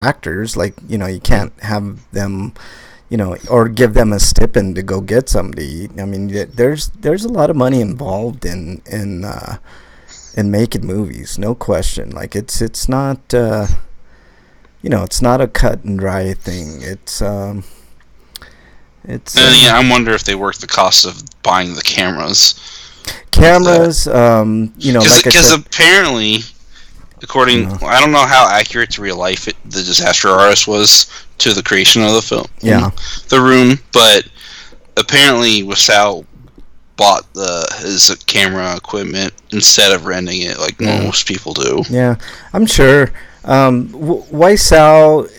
actors. Like, you can't have them, or give them a stipend to go get somebody. I mean, there's a lot of money involved in making movies, no question. Like, it's not it's not a cut and dry thing. It's And yeah, I wonder if they work the cost of buying the cameras. Because apparently, according, I don't know how accurate to real life the disaster artist was to the creation of the film, The Room, but apparently Wasau bought his camera equipment instead of renting it like most people do. Yeah, I'm sure. Weissau,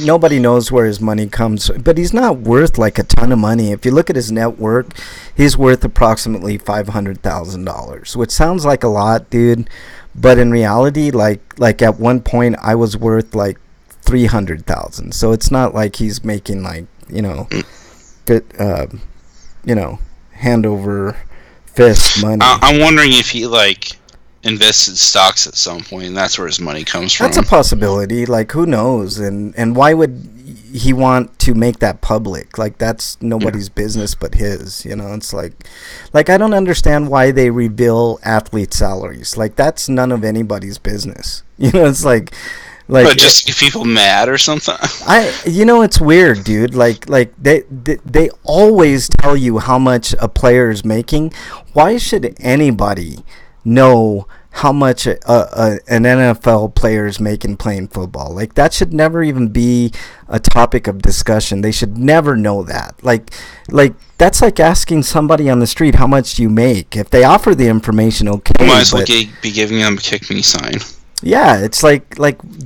nobody knows where his money comes, but he's not worth like a ton of money. If you look at his net worth, he's worth approximately $500,000, which sounds like a lot, dude. But in reality, like at one point, I was worth like $300,000. So it's not like he's making like hand over fist money. I'm wondering if he invested stocks at some point, and that's where his money comes from. That's a possibility. Like, who knows? And why would he want to make that public? Like, that's nobody's business but his. It's like I don't understand why they reveal athlete salaries. Like, that's none of anybody's business. It's like. But just get people mad or something. It's weird, dude. Like they always tell you how much a player is making. Why should anybody know how much an NFL player is making playing football? Like, that should never even be a topic of discussion. They should never know that. Like that's like asking somebody on the street how much you make. If they offer the information, okay. You might as well be giving them a kick me sign. Yeah, it's like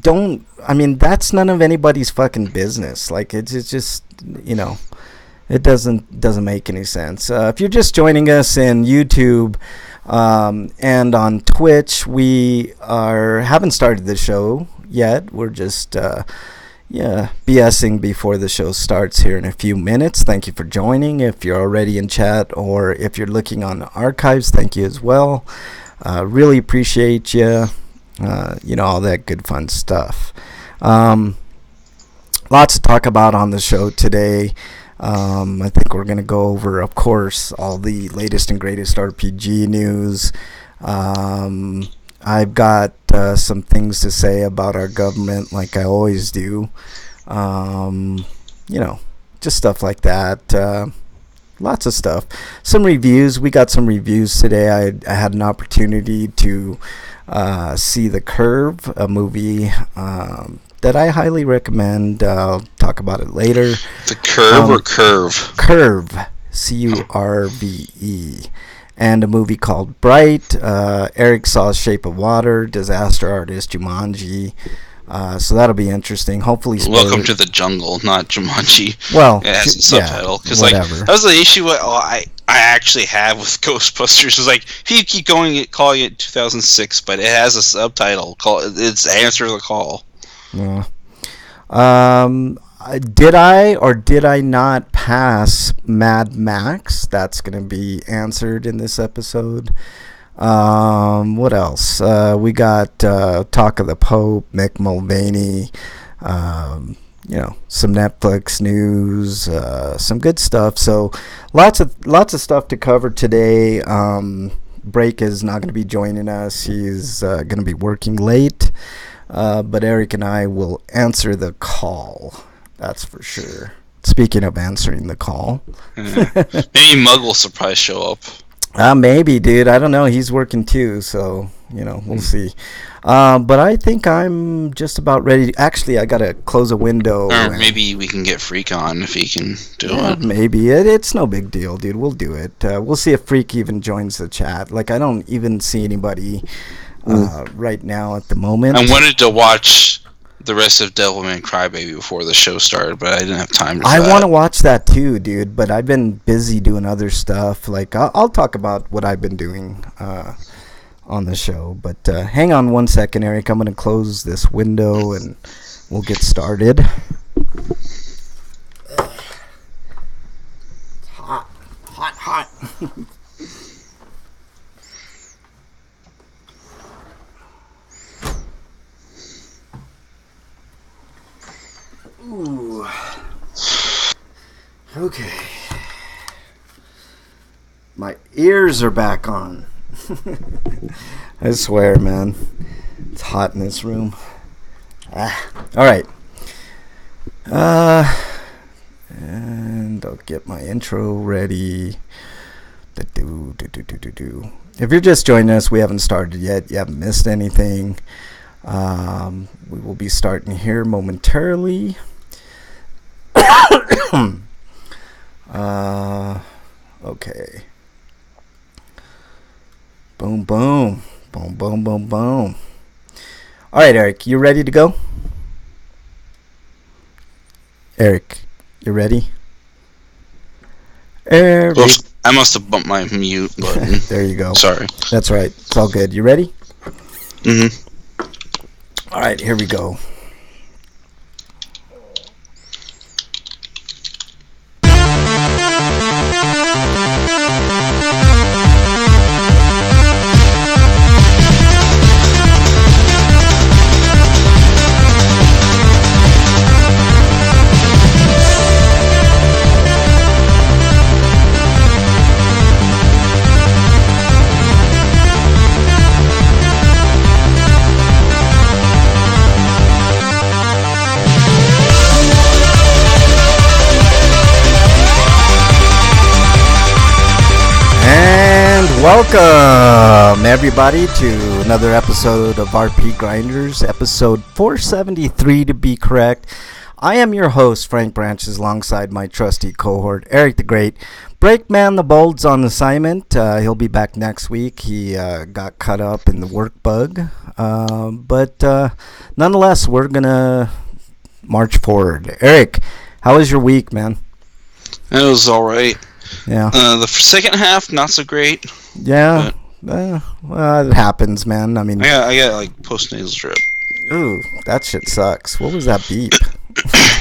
don't. I mean, that's none of anybody's fucking business. Like, it's just it doesn't make any sense. If you're just joining us in YouTube and on Twitch, we haven't started the show yet. We're just BSing before the show starts here in a few minutes. Thank you for joining. If you're already in chat or if you're looking on the archives, thank you as well. Really appreciate you. All that good fun stuff. Lots to talk about on the show today. I think we're going to go over, of course, all the latest and greatest RPG news. I've got some things to say about our government, like I always do. Just stuff like that. Lots of stuff. Some reviews. We got some reviews today. I had an opportunity to see The Curve, a movie that I highly recommend. I'll talk about it later. The Curve or Curve? Curve, Curve, and a movie called Bright. Eric saw Shape of Water, Disaster Artist, Jumanji. So that'll be interesting. Hopefully, Welcome to the Jungle, not Jumanji. Well, it has a subtitle because that was the issue. I actually have with Ghostbusters. Is like you keep calling it 2006, but it has a subtitle called "It's Answer the Call." Yeah. Did I or did I not pass Mad Max? That's going to be answered in this episode. What else? We got Talk of the Pope, Mick Mulvaney, some Netflix news, some good stuff. So lots of stuff to cover today. Break is not going to be joining us. He's going to be working late. But Eric and I will answer the call. That's for sure. Speaking of answering the call. Maybe Mug will surprise show up. Maybe, dude. I don't know. He's working too, so, we'll see. But I think I'm just about ready. Actually, I got to close a window. Or maybe we can get Freak on if he can do it. Maybe. It's no big deal, dude. We'll do it. We'll see if Freak even joins the chat. Like, I don't even see anybody right now at the moment. I wanted to watch the rest of Devilman Crybaby before the show started, but I didn't have time to. I want to watch that too, dude, but I've been busy doing other stuff. Like, I'll talk about what I've been doing on the show, but hang on one second, Eric. I'm going to close this window and we'll get started. Hot. Ooh. Okay. My ears are back on. I swear, man. It's hot in this room. Alright. And I'll get my intro ready. If you're just joining us, we haven't started yet. You haven't missed anything. We will be starting here momentarily. Okay. Boom, boom. Boom, boom, boom, boom. All right, Eric, you ready to go? Eric, you ready? Eric. Well, I must have bumped my mute button. There you go. Sorry. That's right. It's all good. You ready? Mm-hmm. All right, here we go. Welcome, everybody, to another episode of RPGrinders, episode 473 to be correct. I am your host, Frank Branches, alongside my trusty cohort, Eric the Great. Breakman the Bold's on assignment. He'll be back next week. He got caught up in the work bug. But nonetheless, we're going to march forward. Eric, how was your week, man? It was all right. Yeah. The second half, not so great. Yeah. Well, it happens, man. I mean, I got like postnasal drip. Ooh, that shit sucks. What was that beep?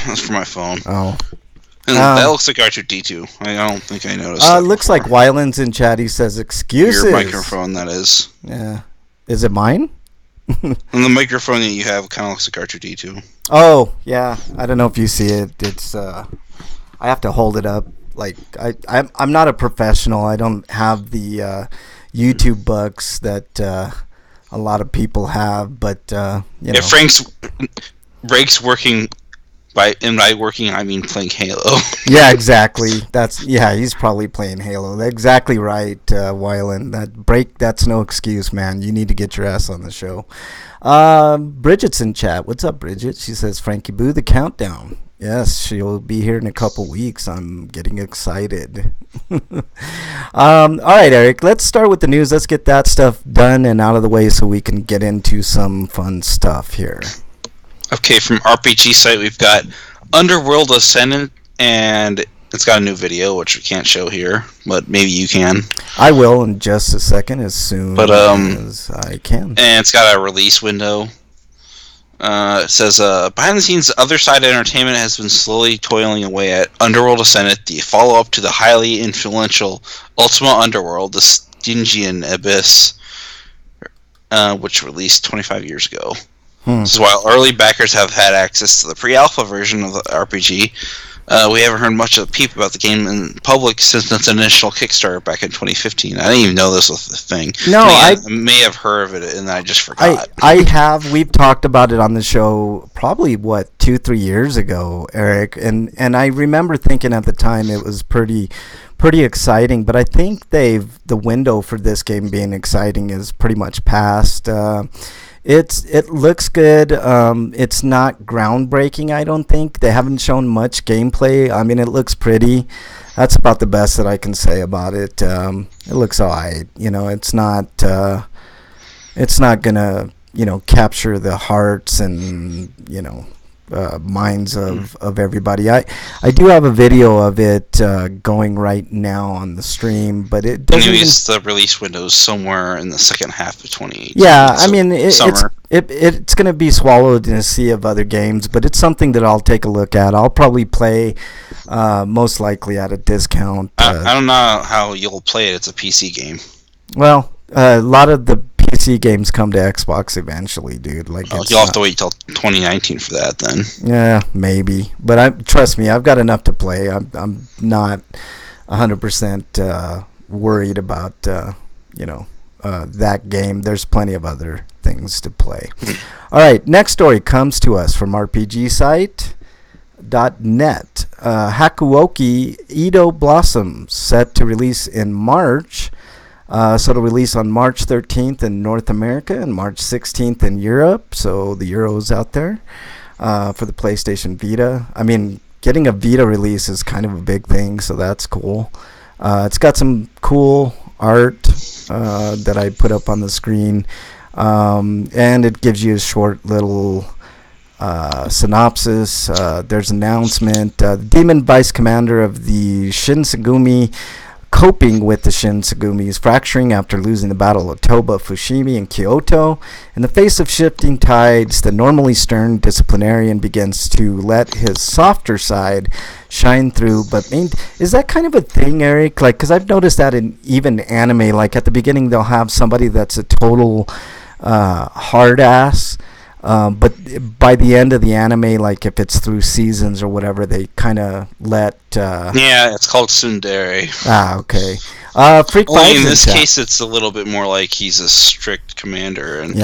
That's for my phone. Oh. And that looks like R2D2. I don't think I noticed. It looks like Wyland's in chat. He says excuses. Your microphone, that is. Yeah. Is it mine? And the microphone that you have kind of looks like R2D2. Oh, yeah. I don't know if you see it. It's I have to hold it up. Like I'm not a professional. I don't have the YouTube bucks that a lot of people have. But you know. If Rake's working by working, I mean playing Halo. Yeah, exactly. He's probably playing Halo. Exactly right, Wyland. That's no excuse, man. You need to get your ass on the show. Bridget's in chat. What's up, Bridget? She says, Frankie Boo, the countdown. Yes, she'll be here in a couple weeks. I'm getting excited. All right, Eric, let's start with the news. Let's get that stuff done and out of the way so we can get into some fun stuff here. Okay, from RPG site, we've got Underworld Ascendant, and it's got a new video, which we can't show here, but maybe you can. I will in just a second, as soon as I can. And it's got a release window. It says, behind the scenes, Other Side Entertainment has been slowly toiling away at Underworld Ascendant, the follow-up to the highly influential Ultima Underworld, the Stygian Abyss, which released 25 years ago. This is while early backers have had access to the pre-alpha version of the RPG. We haven't heard much of the peep about the game in public since its initial Kickstarter back in 2015. I didn't even know this was the thing. No, I may have heard of it and I just forgot. I have. We've talked about it on the show probably 2-3 years ago, Eric, and I remember thinking at the time it was pretty exciting. But I think the window for this game being exciting is pretty much past. It looks good. It's not groundbreaking, I don't think. They haven't shown much gameplay. I mean, it looks pretty. That's about the best that I can say about it. It looks alright. You know, it's not gonna, capture the hearts and, minds of everybody. I do have a video of it going right now on the stream, but it doesn't. Anyways, the release window is somewhere in the second half of 2018. Yeah, I mean, it's going to be swallowed in a sea of other games, but it's something that I'll take a look at. I'll probably play most likely at a discount. I don't know how you'll play it. It's a PC game. Well, a lot of the PC games come to Xbox eventually, dude. Like, you'll have to wait till 2019 for that, then. Yeah, maybe. But trust me, I've got enough to play. I'm not 100% worried about that game. There's plenty of other things to play. All right, next story comes to us from RPGsite.net. Hakuoki Edo Blossom set to release in March. So it'll release on March 13th in North America and March 16th in Europe. So the Euros out there for the PlayStation Vita. I mean, getting a Vita release is kind of a big thing, so that's cool. It's got some cool art that I put up on the screen, and it gives you a short little synopsis. There's an announcement. The Demon Vice Commander of the Shinsengumi, coping with the Shinsegumis fracturing after losing the Battle of Toba, Fushimi, and Kyoto. In the face of shifting tides, the normally stern disciplinarian begins to let his softer side shine through. But is that kind of a thing, Eric? Like, because I've noticed that in even anime, like at the beginning they'll have somebody that's a total hard ass. But by the end of the anime, like if it's through seasons or whatever, they kind of let... yeah, it's called tsundere. Ah, okay. Freak Only in this case, it's a little bit more like he's a strict commander, and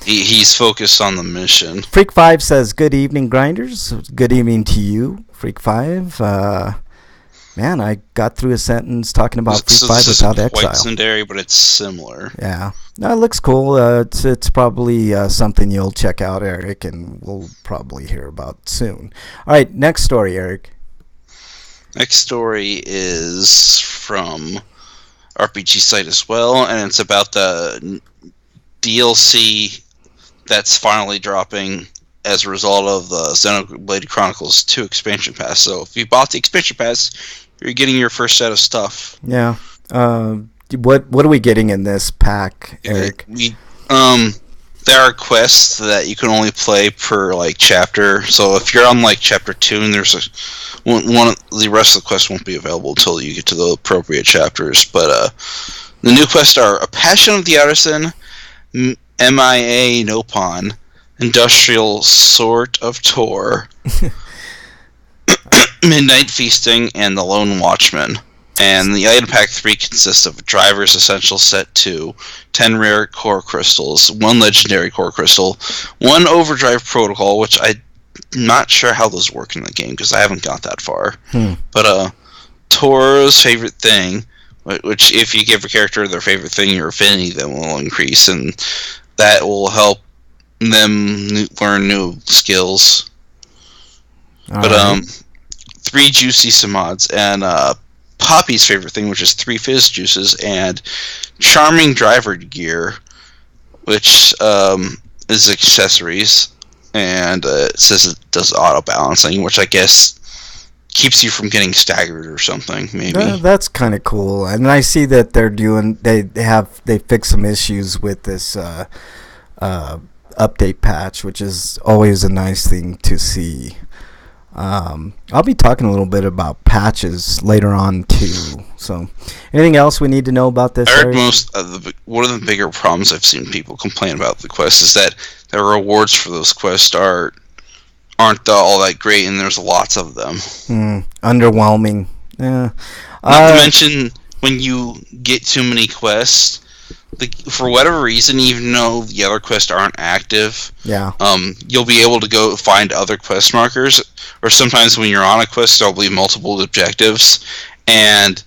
he's focused on the mission. Freak 5 says, "Good evening, Grinders. Good evening to you, Freak 5. Man, I got through a sentence talking about Freak 5 without Exile. Quite tsundere, but it's similar. Yeah. No, it looks cool. It's probably something you'll check out, Eric, and we'll probably hear about soon. All right, next story, Eric. Next story is from RPG site as well, and it's about the DLC that's finally dropping as a result of the Xenoblade Chronicles 2 expansion pass. So if you bought the expansion pass, you're getting your first set of stuff. Yeah. What are we getting in this pack, Eric? There are quests that you can only play per like chapter. So if you're on like chapter 2 and there's the rest of the quests won't be available until you get to the appropriate chapters. But the new quests are A Passion of the Artisan, MIA Nopon, Industrial Sort of Tor, Midnight Feasting, and The Lone Watchman. And the item pack 3 consists of a Driver's Essential Set 2, 10 rare core crystals, 1 legendary core crystal, 1 overdrive protocol, which I'm not sure how those work in the game because I haven't got that far. But Tor's favorite thing, which if you give a character their favorite thing, your affinity then will increase, and that will help them learn new skills. But 3 juicy samods, and Poppy's favorite thing, which is 3 fizz juices, and charming driver gear, which is accessories, and it says it does auto balancing, which I guess keeps you from getting staggered or something. Maybe that's kind of cool. And I see that they're doing they fixed some issues with this update patch, which is always a nice thing to see. I'll be talking a little bit about patches later on too. So, anything else we need to know about this? I heard one of the bigger problems I've seen people complain about the quest is that the rewards for those quests aren't all that great, and there's lots of them. Underwhelming. Yeah. Not to mention when you get too many quests. For whatever reason, even though the other quests aren't active, you'll be able to go find other quest markers, or sometimes when you're on a quest, there'll be multiple objectives, and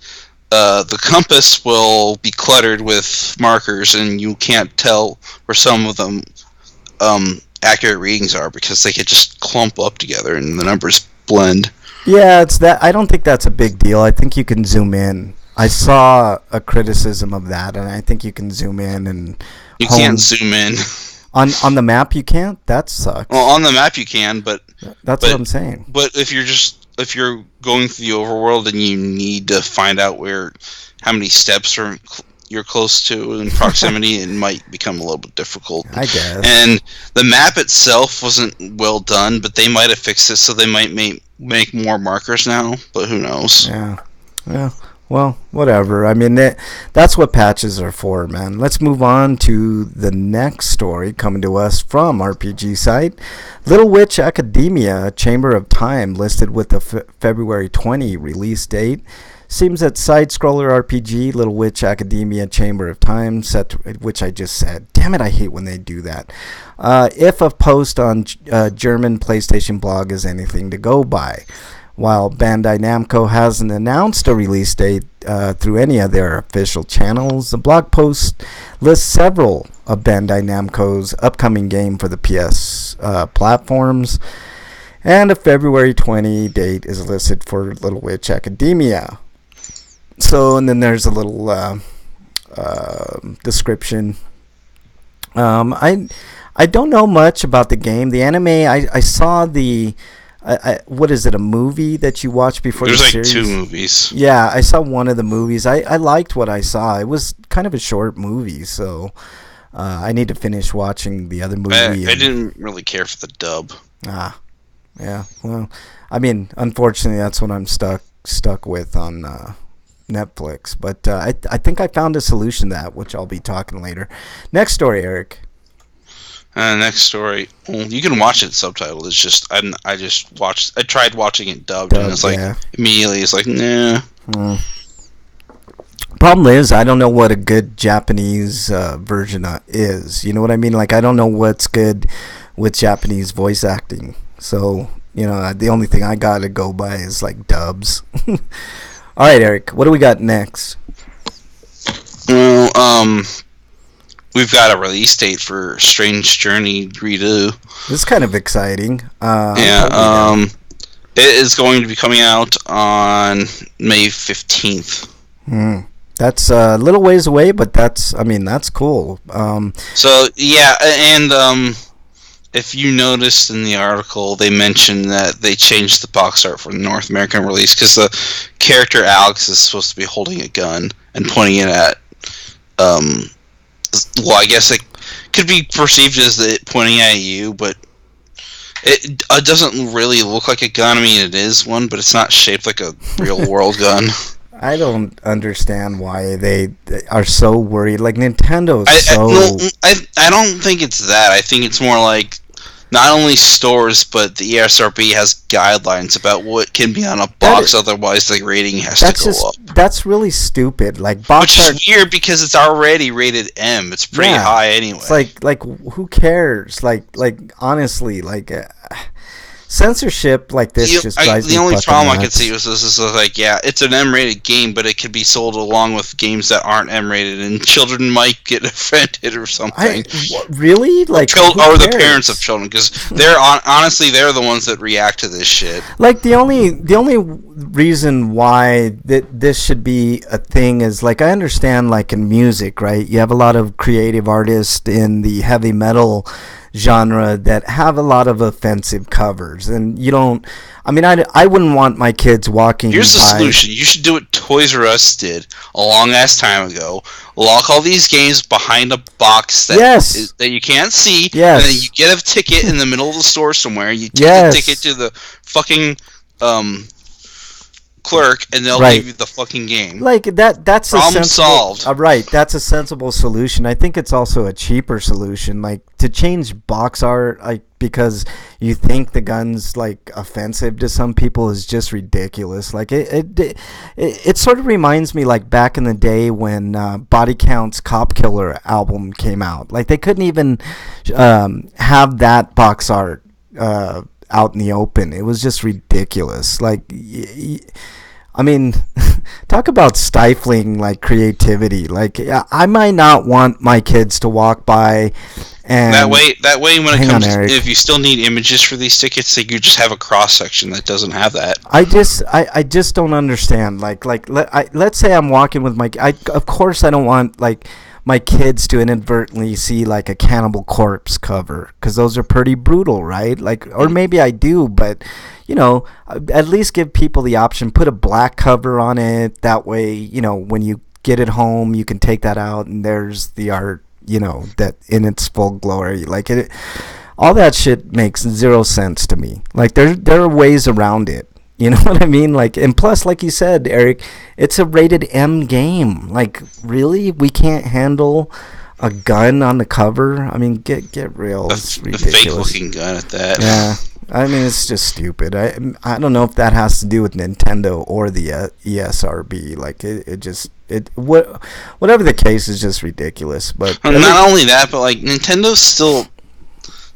the compass will be cluttered with markers, and you can't tell where some of them accurate readings are because they could just clump up together and the numbers blend. Yeah, it's that. I don't think that's a big deal. I think you can zoom in. I saw a criticism of that, and I think you can zoom in and... You can't zoom in. On the map you can't? That sucks. Well, on the map you can, but... That's what I'm saying. But if you're going through the overworld and you need to find out how many steps you're close to in proximity, it might become a little bit difficult. I guess. And the map itself wasn't well done, but they might have fixed it, so they might make more markers now, but who knows? Yeah. Well, whatever. I mean, that's what patches are for, man. Let's move on to the next story coming to us from RPG site. Little Witch Academia Chamber of Time listed with the February 20 release date. Seems that side-scroller RPG Little Witch Academia Chamber of Time, which I just said. Damn it, I hate when they do that. If a post on German PlayStation blog is anything to go by. While Bandai Namco hasn't announced a release date through any of their official channels, the blog post lists several of Bandai Namco's upcoming game for the PS platforms, and a February 20 date is listed for Little Witch Academia. So, and then there's a little description. I don't know much about the game. The anime, I saw the... what is it, a movie that you watched before the series? There's like 2 movies. Yeah, I saw one of the movies. I liked what I saw. It was kind of a short movie, so I need to finish watching the other movie. I didn't really care for the dub. Yeah. Well, I mean, unfortunately, that's what I'm stuck with on Netflix. But I think I found a solution to that, which I'll be talking later. Next story, Eric. Next story. Well, you can watch it subtitled. It's just I tried watching it dubbed, and it's like immediately it's like nah. Problem is, I don't know what a good Japanese version is. You know what I mean? Like, I don't know what's good with Japanese voice acting. So, the only thing I got to go by is like dubs. All right, Eric, what do we got next? Well, we've got a release date for Strange Journey Redo. This is kind of exciting. It is going to be coming out on May 15th. That's a little ways away, but that's cool. So, yeah, and if you noticed in the article, they mentioned that they changed the box art for the North American release because the character Alex is supposed to be holding a gun and pointing it at... well, I guess it could be perceived as it pointing at you, but it doesn't really look like a gun. I mean, it is one, but it's not shaped like a real-world gun. I don't understand why they are so worried. Like, Nintendo's I don't think it's that. I think it's more like not only stores, but the ESRB has guidelines about what can be on a box, otherwise the rating has to go up. That's really stupid. Like, box art, which is weird because it's already rated M. It's pretty high anyway. It's like who cares? Like honestly, censorship like this just drives me the only problem nuts. I could see was this is like, yeah, it's an M-rated game, but it could be sold along with games that aren't M-rated, and children might get offended or something. Really? Like, or the parents of children, because honestly they're the ones that react to this shit. Like, the only reason why this should be a thing is, like, I understand, like, in music, right? You have a lot of creative artists in the heavy metal genre that have a lot of offensive covers, and you don't... I mean, I wouldn't want my kids walking Here's the solution. You should do what Toys R Us did a long-ass time ago. Lock all these games behind a box that you can't see, and then you get a ticket in the middle of the store somewhere, you take the ticket to the fucking... clerk, and they'll give you the fucking game. Like, that's problem solved. Right, that's a sensible solution. I think it's also a cheaper solution. Like, to change box art, like, because you think the gun's like offensive to some people is just ridiculous. Like, it sort of reminds me, like, back in the day when Body Count's Cop Killer album came out. Like, they couldn't even have that box art out in the open. It was just ridiculous. Like, I mean, talk about stifling, like, creativity. Like, I might not want my kids to walk by and... That way when it comes... if you still need images for these tickets, like, you just have a cross-section that doesn't have that. I just don't understand. Let's say I'm walking with my... of course I don't want, like... my kids to inadvertently see, like, a Cannibal Corpse cover, because those are pretty brutal, right? Like, or maybe I do, but, at least give people the option. Put a black cover on it. That way, when you get it home, you can take that out, and there's the art, that in its full glory. Like, all that shit makes zero sense to me. Like, there are ways around it. You know what I mean? Like, and plus, like you said, Eric, it's a rated M game. Like, really, we can't handle a gun on the cover? I mean, get real. It's ridiculous. A fake-looking gun at that. Yeah. I mean, it's just stupid. I don't know if that has to do with Nintendo or the ESRB. Like, whatever the case is, just ridiculous. But not only that, but like Nintendo's still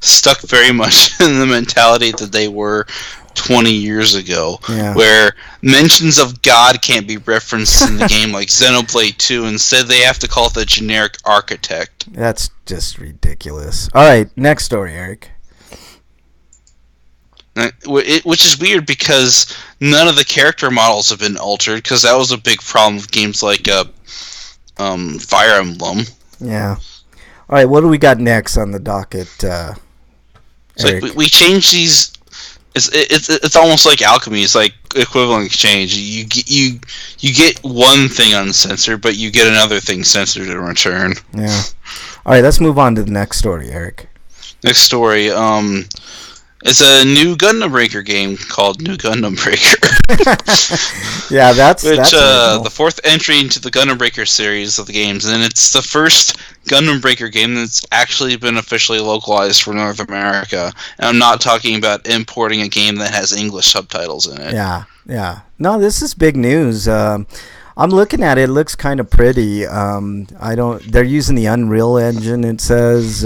stuck very much in the mentality that they were 20 years ago, where mentions of God can't be referenced in the game like Xenoblade 2. Instead, they have to call it the generic architect. That's just ridiculous. All right, next story, Eric. Which is weird because none of the character models have been altered, because that was a big problem with games like Fire Emblem. Yeah. All right, what do we got next on the docket, Eric? Like we changed these. It's almost like alchemy. It's like equivalent exchange. You get one thing uncensored, but you get another thing censored in return. Yeah. All right, let's move on to the next story, Eric. Next story. It's a new Gundam Breaker game called New Gundam Breaker. Yeah, that's the fourth entry into the Gundam Breaker series of the games, and it's the first Gundam Breaker game that's actually been officially localized for North America. And I'm not talking about importing a game that has English subtitles in it. Yeah. No, this is big news. I'm looking at it. It looks kind of pretty. They're using the Unreal Engine, it says.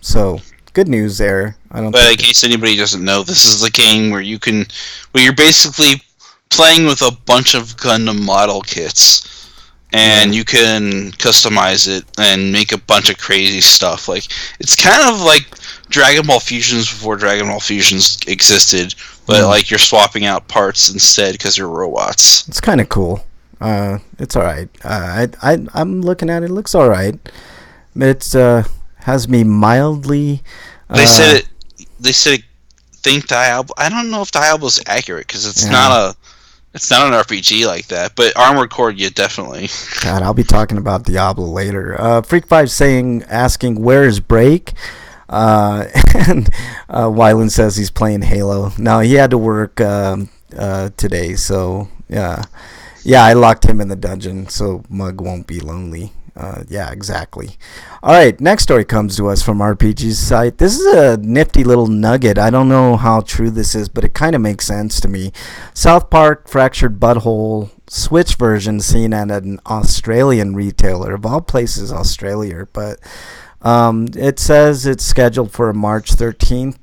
So good news there. But in case anybody doesn't know, this is the game where you're basically playing with a bunch of Gundam model kits, and you can customize it and make a bunch of crazy stuff. Like, it's kind of like Dragon Ball Fusions before Dragon Ball Fusions existed, but like you're swapping out parts instead because you're robots. It's kind of cool. It's all right. I'm looking at it. It looks all right. It's has me mildly. They said think Diablo. I don't know if Diablo's accurate because it's not an RPG like that. But Armored Core, definitely. God, I'll be talking about Diablo later. Freak5 asking where is Break, and Wyland says he's playing Halo. No, he had to work today, so yeah. I locked him in the dungeon so Mug won't be lonely. Yeah, exactly. All right, next story comes to us from RPG's site. This is a nifty little nugget. I don't know how true this is, but it kind of makes sense to me. South Park Fractured Butthole Switch version seen at an Australian retailer. Of all places, Australia. But it says it's scheduled for March 13th,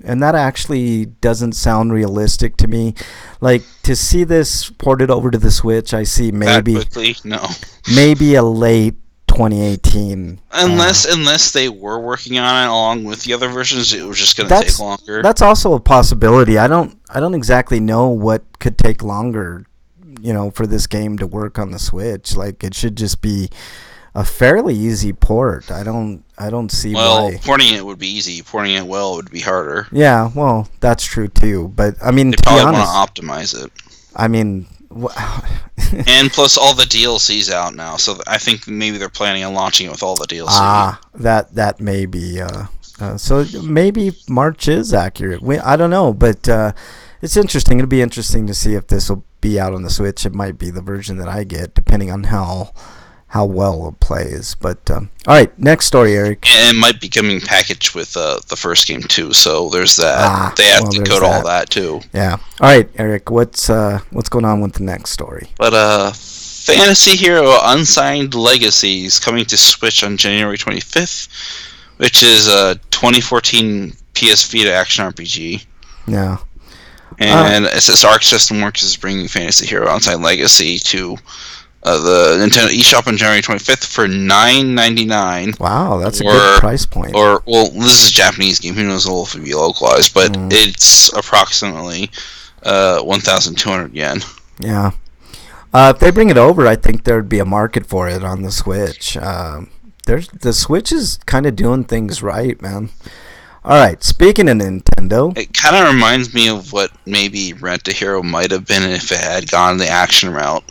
and that actually doesn't sound realistic to me. Like, to see this ported over to the Switch, I see maybe that quickly? No. Maybe a late 2018. Unless they were working on it along with the other versions, it was just going to take longer. That's also a possibility. I don't exactly know what could take longer, for this game to work on the Switch. Like, it should just be a fairly easy port. I don't see why. Well, porting it would be easy. Porting it well would be harder. Yeah, well, that's true too. But I mean, they probably want to optimize it. I mean, and plus all the DLC's out now, so I think maybe they're planning on launching it with all the DLC. That may be. So maybe March is accurate. I don't know, but it's interesting. It'll be interesting to see if this will be out on the Switch. It might be the version that I get, depending on how well it plays. But all right, next story, Eric. And it might be coming packaged with the first game too, so there's that. They have to code all that too. Yeah. All right, Eric, what's going on with the next story? But Fantasy Hero Unsigned Legacies coming to Switch on January 25th, which is a 2014 PS Vita action RPG. Yeah. And as Arc System Works is bringing Fantasy Hero Unsigned Legacy to the Nintendo eShop on January 25th for $9.99. Wow, that's a good price point. Well, this is a Japanese game. Who knows if it'll be localized, but it's approximately 1,200 yen. Yeah. If they bring it over, I think there'd be a market for it on the Switch. The Switch is kind of doing things right, man. All right, speaking of Nintendo, it kind of reminds me of what maybe Rent a Hero might have been if it had gone the action route.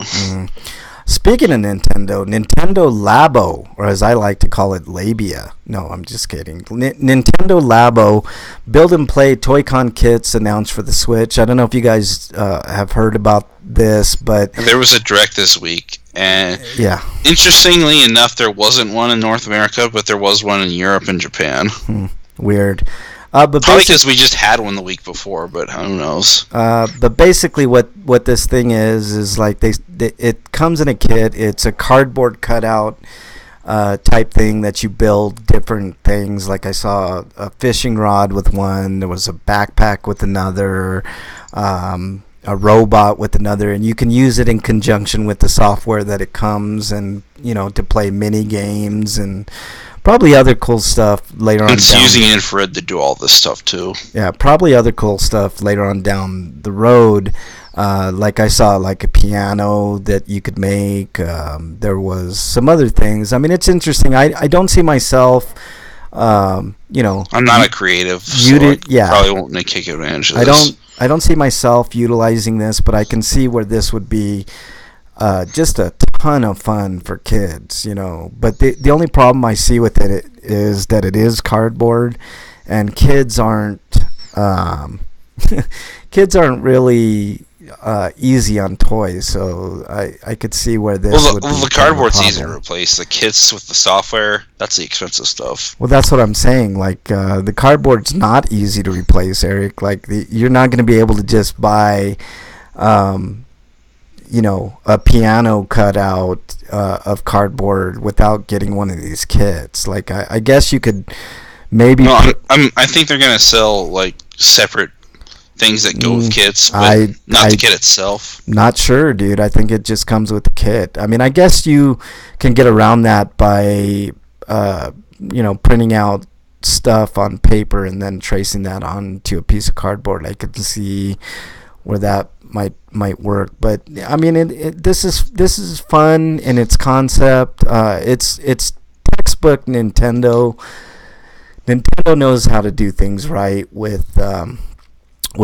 Speaking of Nintendo, Nintendo Labo, or as I like to call it, Labia. No, I'm just kidding. Nintendo Labo build and play Toy-Con kits announced for the Switch. I don't know if you guys have heard about this, but there was a direct this week, and yeah, interestingly enough, there wasn't one in North America, but there was one in Europe and Japan. Weird. But probably because we just had one the week before, but who knows? But basically, what this thing is like it comes in a kit. It's a cardboard cutout type thing that you build different things. Like I saw a fishing rod with one. There was a backpack with another. A robot with another, and you can use it in conjunction with the software that it comes, and to play mini games and probably other cool stuff later on. It's using infrared to do all this stuff too. Yeah, probably other cool stuff later on down the road. Like I saw, like a piano that you could make. There was some other things. I mean, it's interesting. I don't see myself. I'm not a creative, so I probably won't take advantage of this. I don't see myself utilizing this, but I can see where this would be just a ton of fun for kids, But the only problem I see with it is that it is cardboard, and kids aren't really easy on toys, so I could see where this would be the cardboard's easy to replace. The kits with the software, that's the expensive stuff. Well, that's what I'm saying. Like, the cardboard's not easy to replace, Eric. Like, you're not going to be able to just buy, a piano cutout of cardboard without getting one of these kits. Like, I guess you could maybe... No, I think they're going to sell, like, separate things that go with kits, but not the kit itself. Not sure, dude. I think it just comes with the kit. I mean, I guess you can get around that by, printing out stuff on paper and then tracing that onto a piece of cardboard. I could see where that might work. But I mean, this is fun in its concept. It's textbook Nintendo. Nintendo knows how to do things right with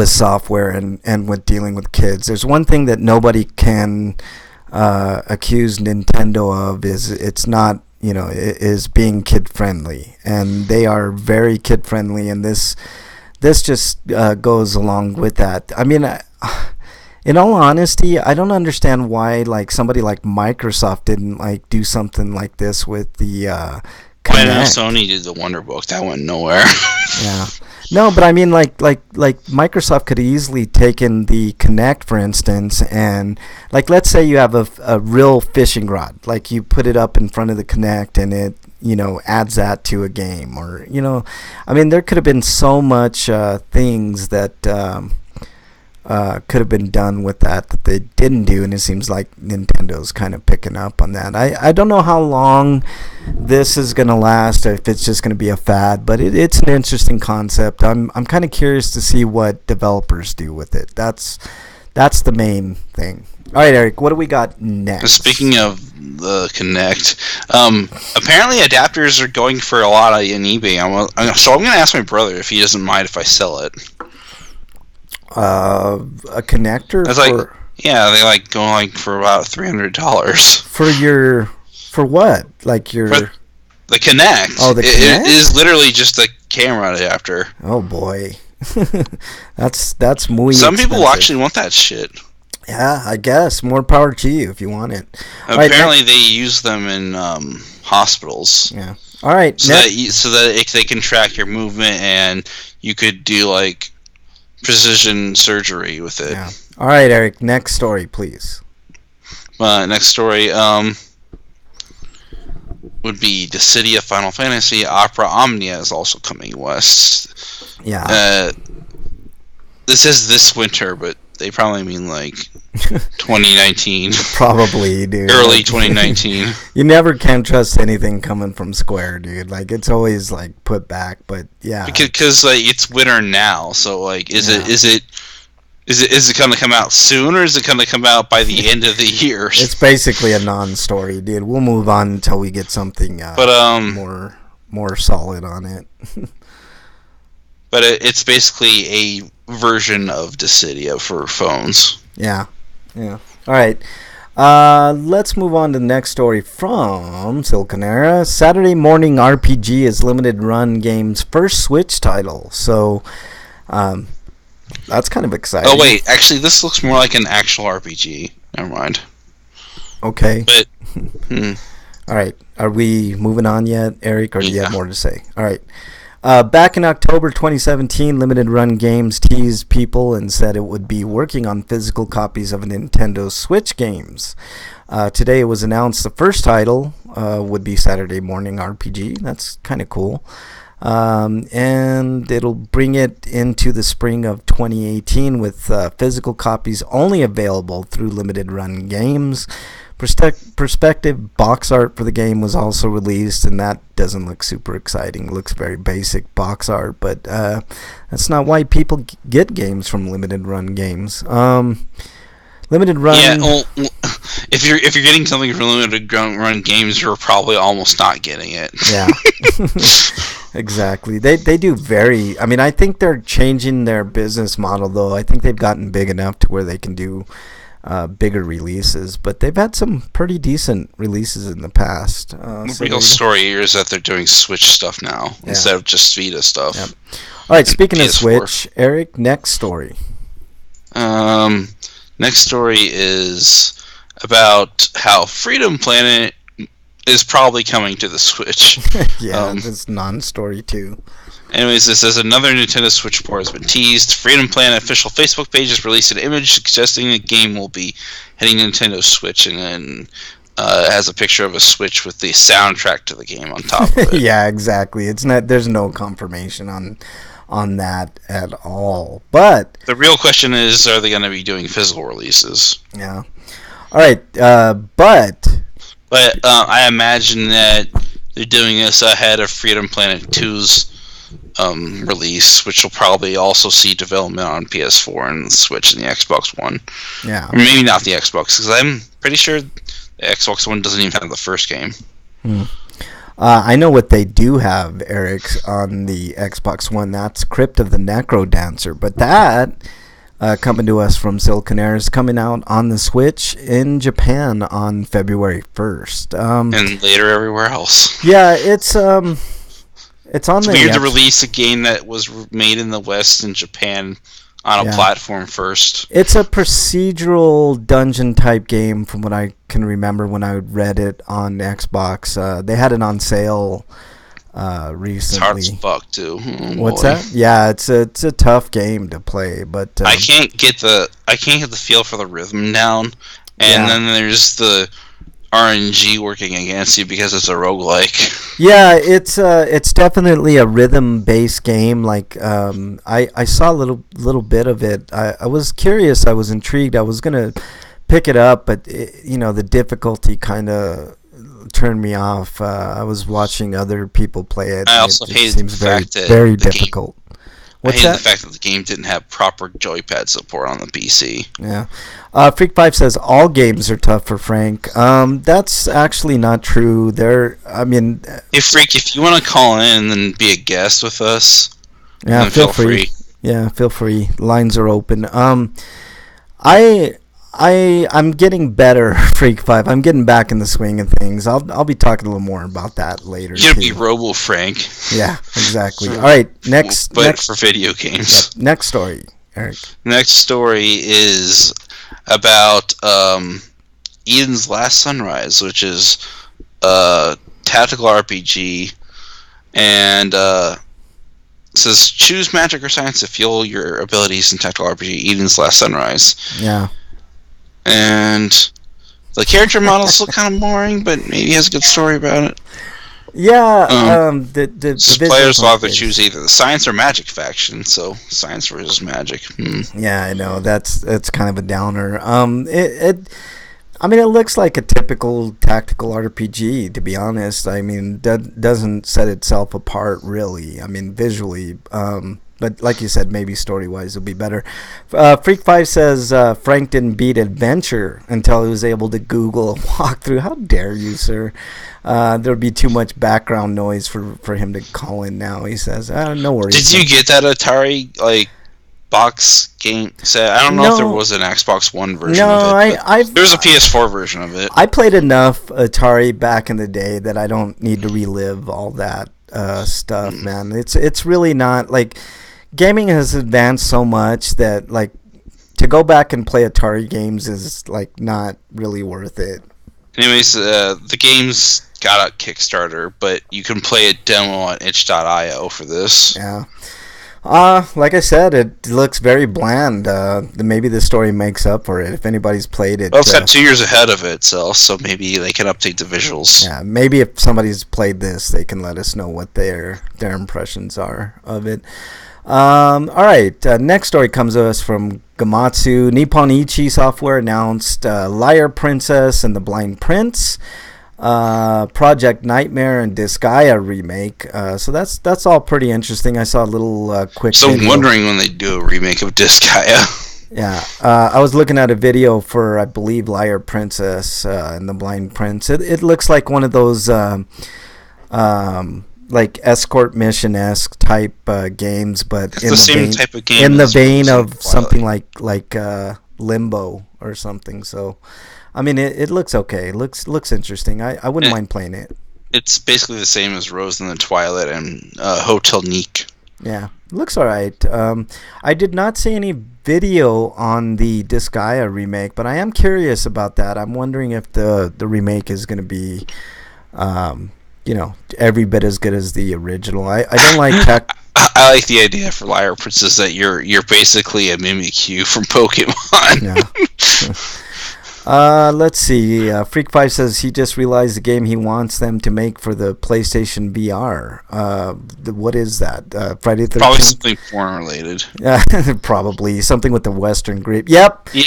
software and with dealing with kids. There's one thing that nobody can accuse Nintendo of is it's not, is being kid friendly, and they are very kid friendly, and this just goes along with that. I mean, in all honesty, I don't understand why like somebody like Microsoft didn't like do something like this with the I know Sony did the Wonder Book. That went nowhere. Yeah. No, but I mean, like Microsoft could easily taken the Kinect, for instance, and like let's say you have a real fishing rod, like you put it up in front of the Kinect, and it adds that to a game, or I mean, there could have been so much things that could have been done with that they didn't do, and it seems like Nintendo's kind of picking up on that. I don't know how long this is going to last, or if it's just going to be a fad, but it's an interesting concept. I'm kind of curious to see what developers do with it. That's the main thing. All right, Eric, what do we got next? Speaking of the Kinect, apparently adapters are going for a lot on eBay. So I'm going to ask my brother if he doesn't mind if I sell it. A connector? They like go like for about $300 for what? Like your the Kinect. Oh, the Kinect? It is literally just a camera adapter. Oh boy, that's muy Some expensive. people actually want that shit. Yeah, I guess more power to you if you want it. Apparently, they use them in hospitals. Yeah. All right. So that they can track your movement, and you could do like precision surgery with it. Yeah. All right, Eric. Next story, please. Next story would be the city of Final Fantasy. Opera Omnia is also coming west. Yeah. This is this winter, but they probably mean like 2019. Probably, dude. Early 2019. You never can trust anything coming from Square, dude. Like, it's always like put back, but yeah. Because like it's winter now, so like is it gonna come out soon, or is it gonna come out by the end of the year? It's basically a non-story, dude. We'll move on until we get something more solid on it. But it's basically a version of Dissidia for phones. Yeah. All right. Let's move on to the next story from Siliconera. Saturday Morning RPG is Limited Run Games' first Switch title. So, that's kind of exciting. Oh, wait. Actually, this looks more like an actual RPG. Never mind. Okay. But, All right. Are we moving on yet, Eric, or do you have more to say? All right. Back in October 2017, Limited Run Games teased people and said it would be working on physical copies of Nintendo Switch games. Today it was announced the first title would be Saturday Morning RPG. That's kind of cool. And it'll bring it into the spring of 2018 with physical copies only available through Limited Run Games. Perspective box art for the game was also released, and that doesn't look super exciting. It looks very basic box art, but that's not why people get games from Limited Run Games. Limited Run. Yeah, well, if you're getting something from Limited Run Games, you're probably almost not getting it. Yeah. Exactly. They do very. I mean, I think they're changing their business model, though. I think they've gotten big enough to where they can do bigger releases, but they've had some pretty decent releases in the past. The real story here is that they're doing Switch stuff now instead of just Vita stuff. Yep. All right, speaking of Switch, Eric, next story. Next story is about how Freedom Planet is probably coming to the Switch. Yeah, it's non-story too. Anyways, this says another Nintendo Switch port has been teased. Freedom Planet official Facebook page has released an image suggesting the game will be hitting Nintendo Switch, and then it has a picture of a Switch with the soundtrack to the game on top of it. Yeah, exactly. It's not. There's no confirmation on that at all. But the real question is, are they going to be doing physical releases? Yeah. All right, but I imagine that they're doing this ahead of Freedom Planet 2's release, which will probably also see development on PS4 and the Switch and the Xbox One. Yeah. Or maybe not the Xbox, because I'm pretty sure the Xbox One doesn't even have the first game. I know what they do have, Eric, on the Xbox One. That's Crypt of the Necro Dancer. But that, coming to us from Siliconera, is coming out on the Switch in Japan on February 1st. And later everywhere else. Yeah, it's on weird to release a game that was made in the West in Japan on a platform first. It's a procedural dungeon type game from what I can remember when I read it on Xbox. They had it on sale recently. It's hard as fuck too. What's that? Yeah, it's a tough game to play, but I can't get the feel for the rhythm down, and then there's the RNG working against you because it's a roguelike. Yeah, it's definitely a rhythm-based game. Like I saw a little bit of it. I was curious. I was intrigued. I was gonna pick it up, but the difficulty kind of turned me off. I was watching other people play it. I also hated the fact that very difficult. What's that? The fact that the game didn't have proper joypad support on the PC. Yeah. Freak5 says all games are tough for Frank. That's actually not true. Hey Freak, if you want to call in and be a guest with us, yeah, feel free. Yeah, feel free. Lines are open. I'm getting better, Freak5. I'm getting back in the swing of things. I'll be talking a little more about that later. You're gonna be Robo Frank. Yeah, exactly. All right, next. For video games. Yep, next story, Eric. Next story is about Eden's Last Sunrise, which is a tactical RPG, and says choose magic or science to fuel your abilities in tactical RPG. Eden's Last Sunrise. Yeah. And the character models look kind of boring, but maybe has a good story about it. Yeah, the players will have to choose either the science or magic faction. So science versus magic. Yeah, I know that's kind of a downer. It looks like a typical tactical RPG. To be honest, I mean, that doesn't set itself apart really. I mean, visually. But like you said, maybe story-wise it'll be better. Freak5 says Frank didn't beat Adventure until he was able to Google a walkthrough. How dare you, sir? There'd be too much background noise for him to call in now, he says. No worries. Did you get that Atari box game set. I don't know if there was an Xbox One version of it. There's a PS4 version of it. I played enough Atari back in the day that I don't need to relive all that stuff, man. It's really not like gaming has advanced so much that like to go back and play Atari games is like not really worth it. Anyways, the game's got a Kickstarter, but you can play a demo on itch.io for this. Yeah. Like I said, it looks very bland. Maybe the story makes up for it if anybody's played it. Well, it's got 2 years ahead of itself, so maybe they can update the visuals. Yeah, maybe if somebody's played this, they can let us know what their impressions are of it. All right, next story comes to us from Gamatsu. Nippon Ichi Software announced Liar Princess and the Blind Prince, Project Nightmare and Disgaea remake. So that's all pretty interesting. I saw a little quick So video. I'm wondering when they do a remake of Disgaea. Yeah, I was looking at a video for, I believe, Liar Princess and the Blind Prince. It looks like one of those like escort mission-esque type games, but it's the same type of game in the vein of something like Limbo or something. So, I mean, it looks okay. It looks interesting. I wouldn't mind playing it. It's basically the same as Rose in the Twilight and Hotel Nique. Yeah, looks all right. I did not see any video on the Disgaea remake, but I am curious about that. I'm wondering if the remake is going to be every bit as good as the original. I don't like tech. I like the idea for Liar Princess that you're basically a Mimikyu from Pokemon. Yeah. Let's see. Freak5 says he just realized the game he wants them to make for the PlayStation VR. What is that? Friday the 13th? Probably something porn related. Probably something with the Western grip. Yep, you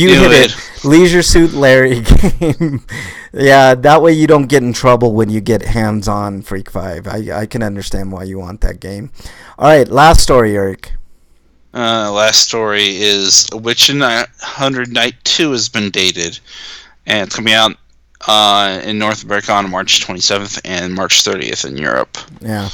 hit it. Leisure Suit Larry game. Yeah, that way you don't get in trouble when you get hands-on, Freak5. I can understand why you want that game. All right, last story, Eric. Last story is Witch in 100 Night 2 has been dated, and it's coming out in North America on March 27th and March 30th in Europe. Yeah.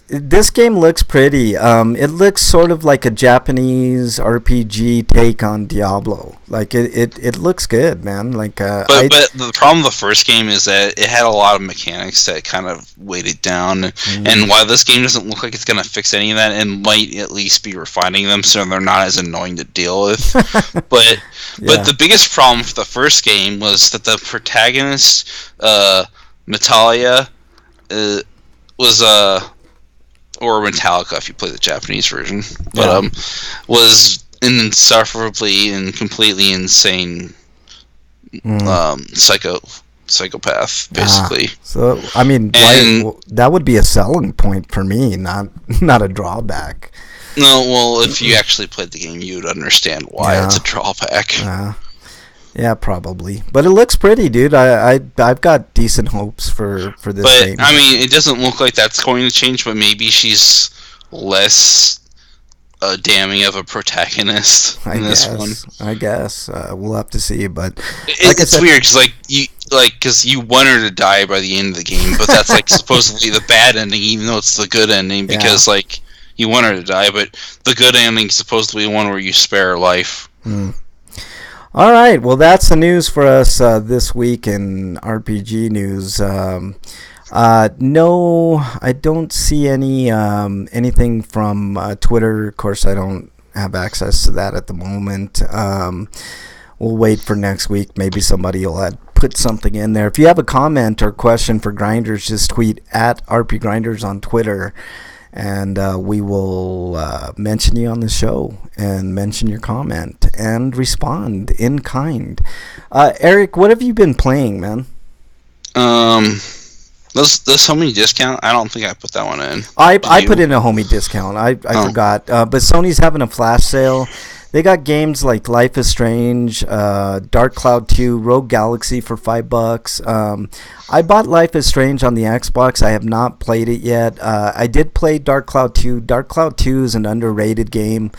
This game looks pretty. It looks sort of like a Japanese RPG take on Diablo. Like it looks good, man. Like but the problem with the first game is that it had a lot of mechanics that kind of weighed it down. And while this game doesn't look like it's going to fix any of that, it might at least be refining them so they're not as annoying to deal with. But the biggest problem for the first game was that the protagonist, Natalia, was or Metallica if you play the Japanese version, but was an insufferably and completely insane psychopath, basically. So I mean, that would be a selling point for me, not a drawback. No, well, if you actually played the game, you would understand why it's a drawback. Yeah, probably. But it looks pretty, dude. I've got decent hopes for this game. But, I mean, it doesn't look like that's going to change, but maybe she's less damning of a protagonist in this one. I guess. We'll have to see, but... It's weird, because you want her to die by the end of the game, but that's, like, supposedly the bad ending, even though it's the good ending, because, like, you want her to die, but the good ending is supposedly one where you spare her life. All right, well, that's the news for us this week in RPG news. No, I don't see anything from Twitter. Of course, I don't have access to that at the moment. We'll wait for next week. Maybe somebody will put something in there. If you have a comment or question for Grinders, just tweet at RPGrinders on Twitter. And we will mention you on the show and mention your comment and respond in kind. Eric, what have you been playing, man? This homie discount, I don't think I put that one in. I put in a homie discount. I forgot. But Sony's having a flash sale. They got games like Life is Strange, Dark Cloud 2, Rogue Galaxy for $5. I bought Life is Strange on the Xbox. I have not played it yet. I did play Dark Cloud 2. Dark Cloud 2 is an underrated game,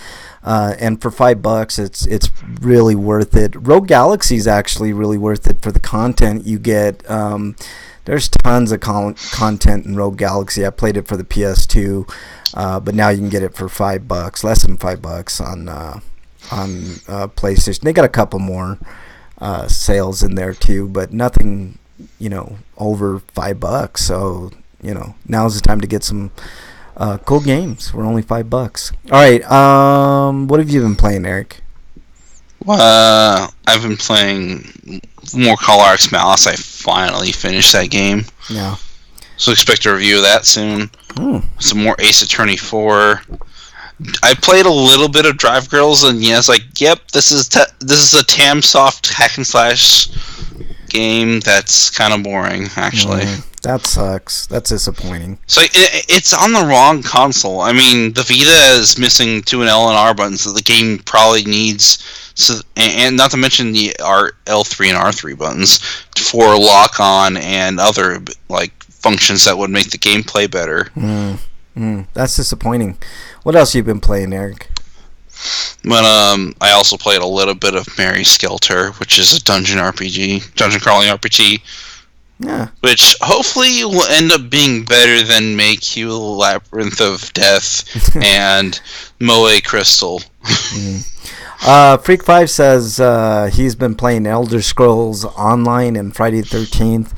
and for $5, it's really worth it. Rogue Galaxy is actually really worth it for the content you get. there's tons of content in Rogue Galaxy. I played it for the PS2, but now you can get it for $5, less than $5 on PlayStation. They got a couple more sales in there too, but nothing, over $5. So now's the time to get some cool games for only $5. All right, what have you been playing, Eric? I've been playing more Call Arts Malice. I finally finished that game. Yeah. So expect a review of that soon. Some more Ace Attorney 4. I played a little bit of Drive Girls, and it's like, yep, this is a Tamsoft hack and slash game that's kind of boring, actually. That sucks. That's disappointing. So it's on the wrong console. I mean, the Vita is missing 2 and L and R buttons, so the game probably needs, and not to mention the L3 and R3 buttons for lock on and other functions that would make the gameplay better. That's disappointing. What else you been playing, Eric? But I also played a little bit of Mary Skelter, which is a dungeon crawling RPG. Yeah. Which hopefully will end up being better than MayQ Labyrinth of Death and Moe Crystal. Freak5 says he's been playing Elder Scrolls Online and Friday the 13th.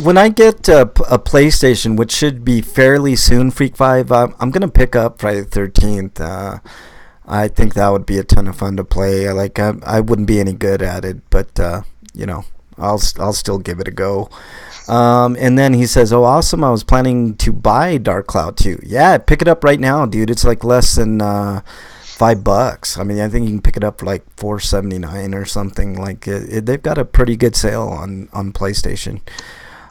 When I get a PlayStation, which should be fairly soon, Freak5, I'm gonna pick up Friday the 13th. I think that would be a ton of fun to play. I wouldn't be any good at it, but I'll still give it a go. And then he says, "Oh, awesome! I was planning to buy Dark Cloud 2. Yeah, pick it up right now, dude. It's less than $5. I mean, I think you can pick it up for $4.79 or something. They've got a pretty good sale on PlayStation.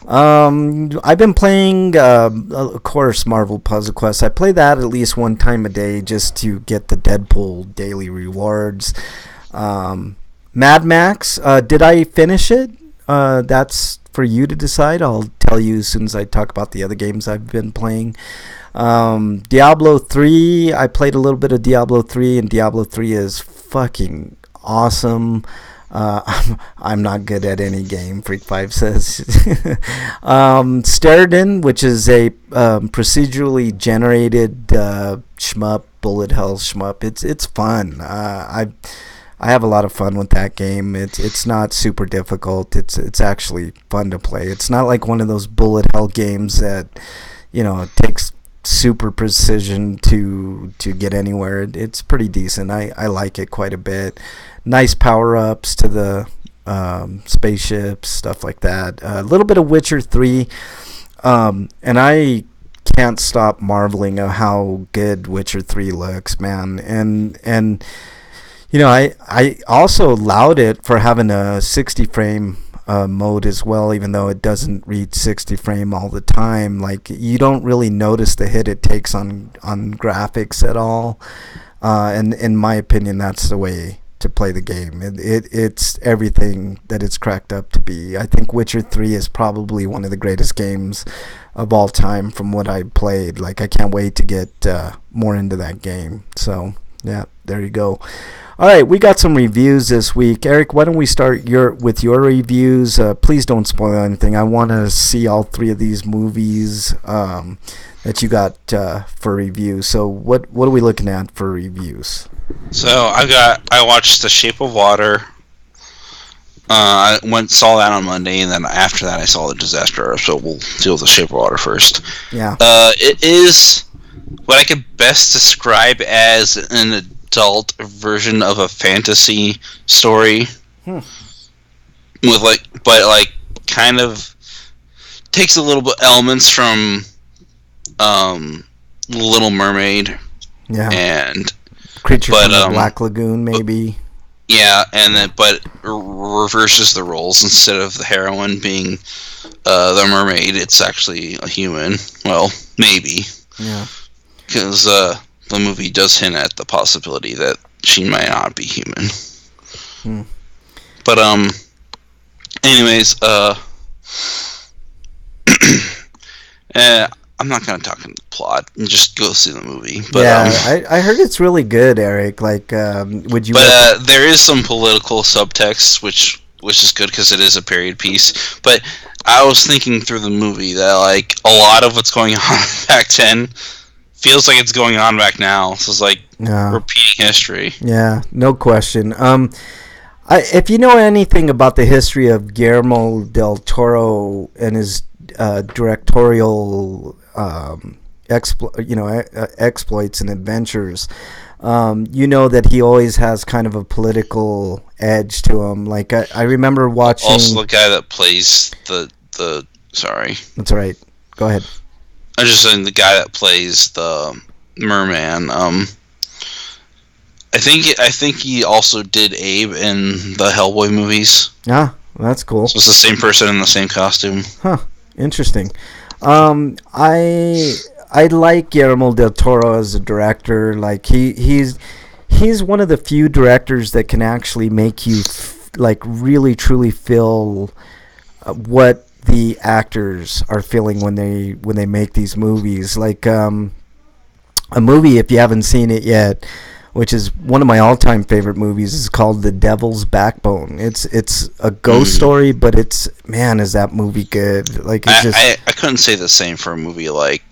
I've been playing, of course, Marvel Puzzle Quest. I play that at least one time a day just to get the Deadpool daily rewards. Mad Max, did I finish it? That's for you to decide. I'll tell you as soon as I talk about the other games I've been playing. Diablo 3, I played a little bit of Diablo 3, and Diablo 3 is fucking awesome. I'm not good at any game, Freak5 says. Sterden, which is a procedurally generated shmup, bullet hell shmup. It's fun. I have a lot of fun with that game. It's not super difficult. It's actually fun to play. It's not like one of those bullet hell games that it takes super precision to get anywhere. It's pretty decent. I like it quite a bit. Nice power ups to the spaceships, stuff like that. A little bit of Witcher 3, and I can't stop marveling at how good Witcher 3 looks, man. And I also allowed it for having a 60 frame mode as well, even though it doesn't reach 60 frame all the time. You don't really notice the hit it takes on graphics at all. And in my opinion, that's the way to play the game. It's everything that it's cracked up to be. I think Witcher 3 is probably one of the greatest games of all time from what I played. I can't wait to get more into that game. So, yeah, there you go. All right, we got some reviews this week. Eric, why don't we start with your reviews? Please don't spoil anything. I want to see all 3 of these movies that you got for review. So what are we looking at for reviews? So I watched The Shape of Water. I saw that on Monday, and then after that I saw The Disaster Artist. So we'll deal with The Shape of Water first. Yeah. It is what I could best describe as an adult version of a fantasy story. With kind of takes a little bit elements from Little Mermaid. Yeah. And Creature from the Black Lagoon, maybe. Yeah, but reverses the roles. Instead of the heroine being the mermaid, it's actually a human. Well, maybe. Yeah. Because the movie does hint at the possibility that she might not be human. But anyways, I'm not gonna talk in the plot and just go see the movie. But yeah, I heard it's really good, Eric. Would you? But there is some political subtext which which is good because it is a period piece. But I was thinking through the movie that like a lot of what's going on back then feels like it's going on back now. So it's like repeating history. Yeah, no question. If you know anything about the history of Guillermo del Toro and his directorial exploits and adventures, you know that he always has kind of a political edge to him. Like I remember watching. Also, the guy that plays the sorry. That's all right. Go ahead. I was just saying the guy that plays the merman. I think he also did Abe in the Hellboy movies. Ah, that's cool. So it's the same person in the same costume. Huh. Interesting. I like Guillermo del Toro as a director. Like he's one of the few directors that can actually make you like really truly feel what the actors are feeling when they make these movies. Like a movie, if you haven't seen it yet, which is one of my all-time favorite movies, is called The Devil's Backbone. It's a ghost story, but it's, man, is that movie good? Like I couldn't say the same for a movie like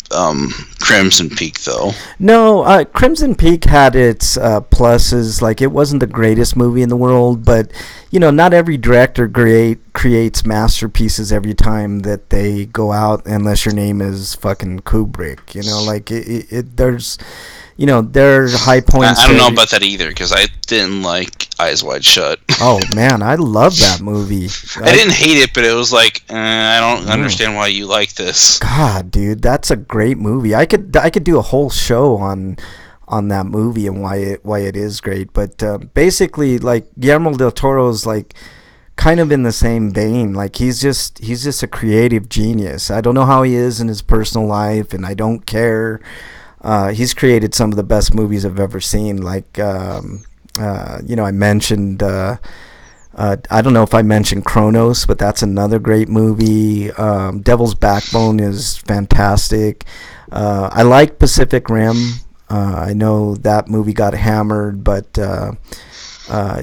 Crimson Peak, though. No, Crimson Peak had its pluses. Like, it wasn't the greatest movie in the world, but not every director creates masterpieces every time that they go out, unless your name is fucking Kubrick. Like there's. There are high points. I don't know about that either, because I didn't like Eyes Wide Shut. Oh, man, I love that movie. I didn't hate it, but it was like, I don't understand why you like this. God, dude, that's a great movie. I could do a whole show on that movie and why it is great. But basically, like, Guillermo del Toro is like kind of in the same vein. Like, he's just a creative genius. I don't know how he is in his personal life, and I don't care. He's created some of the best movies I've ever seen. Like, I mentioned, I don't know if I mentioned Kronos, but that's another great movie. Devil's Backbone is fantastic. I like Pacific Rim. I know that movie got hammered, but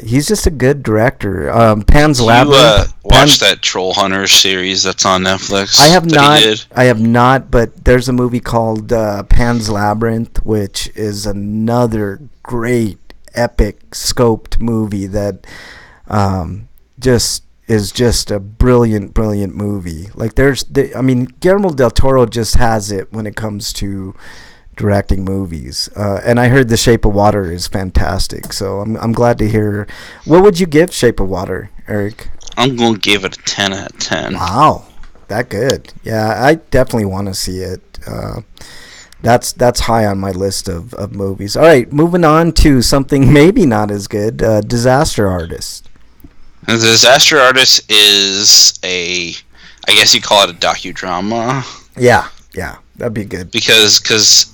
he's just a good director. Pan's Labyrinth. Watch that Troll Hunters series that's on Netflix. I have not, but there's a movie called Pan's Labyrinth, which is another great, epic scoped movie that is just a brilliant movie. Like Guillermo del Toro just has it when it comes to directing movies, and I heard The Shape of Water is fantastic, so I'm glad to hear. What would you give Shape of Water, Eric? I'm going to give it a 10 out of 10. Wow, that good. Yeah, I definitely want to see it. That's high on my list of movies. All right, moving on to something maybe not as good, Disaster Artist. The Disaster Artist is I guess you call it a docudrama. Yeah, that'd be good. Because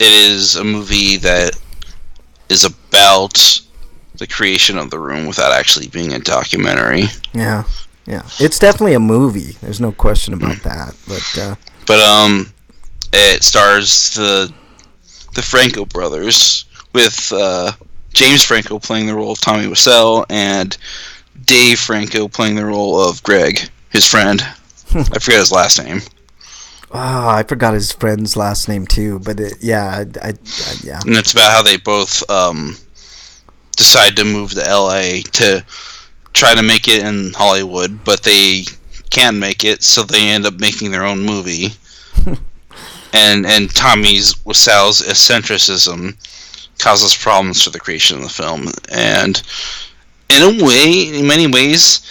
it is a movie that is about the creation of the room without actually being a documentary. Yeah. It's definitely a movie. There's no question about that. But it stars the Franco brothers, with James Franco playing the role of Tommy Wiseau and Dave Franco playing the role of Greg, his friend. I forget his last name. Oh, I forgot his friend's last name too, but yeah. And it's about how they both decide to move to LA to try to make it in Hollywood, but they can't make it, so they end up making their own movie. and Tommy Wiseau's eccentricism causes problems for the creation of the film. And in many ways,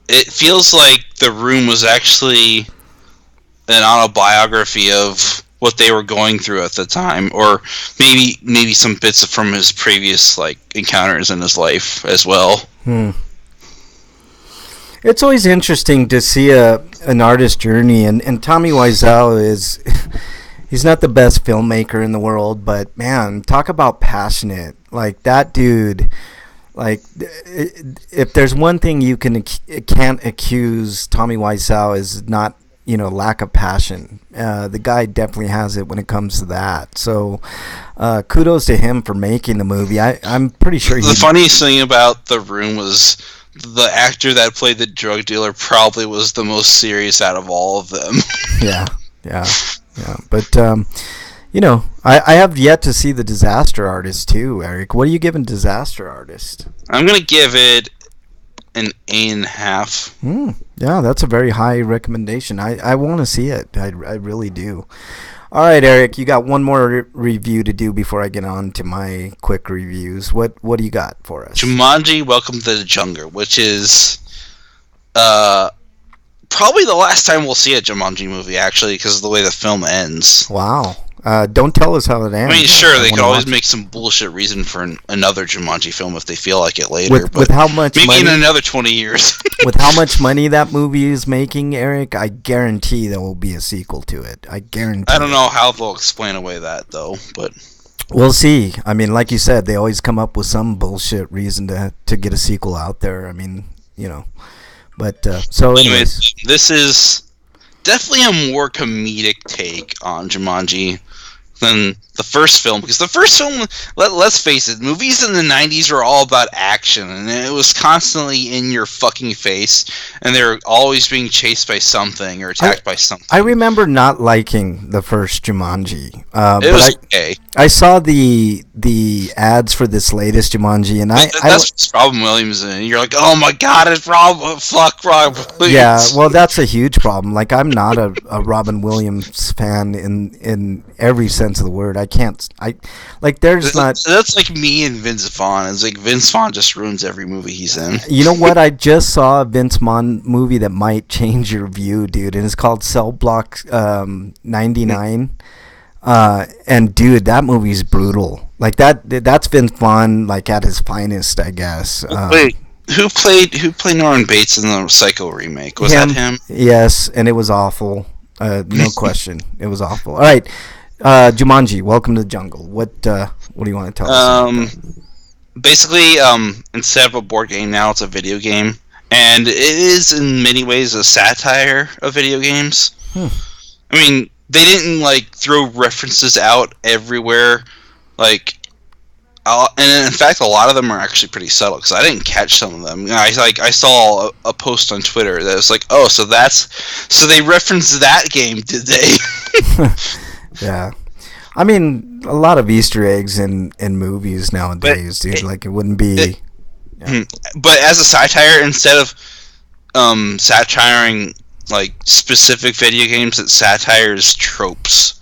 it feels like The Room was actually an autobiography of what they were going through at the time, or maybe some bits from his previous encounters in his life as well. It's always interesting to see an artist's journey, and Tommy Wiseau he's not the best filmmaker in the world, but man, talk about passionate. Like, that dude, like, if there's one thing you can't accuse Tommy Wiseau is not, lack of passion. The guy definitely has it when it comes to that. So kudos to him for making the movie. I'm pretty sure the funniest thing about The Room was the actor that played the drug dealer probably was the most serious out of all of them. Yeah. But I have yet to see the Disaster Artist too, Eric. What are you giving Disaster Artist? I'm gonna give it an A.5. Yeah, that's a very high recommendation. I want to see it. I really do. All right, Eric, you got one more review to do before I get on to my quick reviews. What do you got for us? Jumanji: Welcome to the Jungle, which is probably the last time we'll see a Jumanji movie, actually, because of the way the film ends. Wow. Don't tell us how it ends. I mean, sure, they could always make some bullshit reason for another Jumanji film if they feel like it later. With how much maybe money, in another 20 years. With how much money that movie is making, Eric, I guarantee there will be a sequel to it. I guarantee. I don't know how they'll explain away that, though, but... We'll see. I mean, like you said, they always come up with some bullshit reason to get a sequel out there. I mean, But, so anyways. This is definitely a more comedic take on Jumanji than the first film, because the first film, let's face it, movies in the 90s were all about action, and it was constantly in your fucking face, and they were always being chased by something or attacked by something. I remember not liking the first Jumanji. It was okay. I saw the ads for this latest Jumanji, and that's Robin Williams, and you're like, oh my god, it's Robin Williams. Yeah, well, that's a huge problem. Like, I'm not a Robin Williams fan in every sense of the word. That's like me and Vince Vaughn. It's like Vince Vaughn just ruins every movie he's in. You know what? I just saw a Vince Vaughn movie that might change your view, dude, and it's called Cell Block 99. And dude, that movie's brutal. Like that's Vince Vaughn, like at his finest, I guess. Wait, who played Norman Bates in the Psycho remake? Was that him? Yes, and it was awful. No question, it was awful. All right, Jumanji: Welcome to the Jungle. What do you want to tell us? Basically, instead of a board game, now it's a video game, and it is in many ways a satire of video games. I mean, they didn't like throw references out everywhere, like, and in fact, a lot of them are actually pretty subtle because I didn't catch some of them. I saw a post on Twitter that was like, oh, so they referenced that game, did they? Yeah. I mean, a lot of Easter eggs in movies nowadays, dude. It wouldn't be... But as a satire, instead of satiring like specific video games, it satires tropes.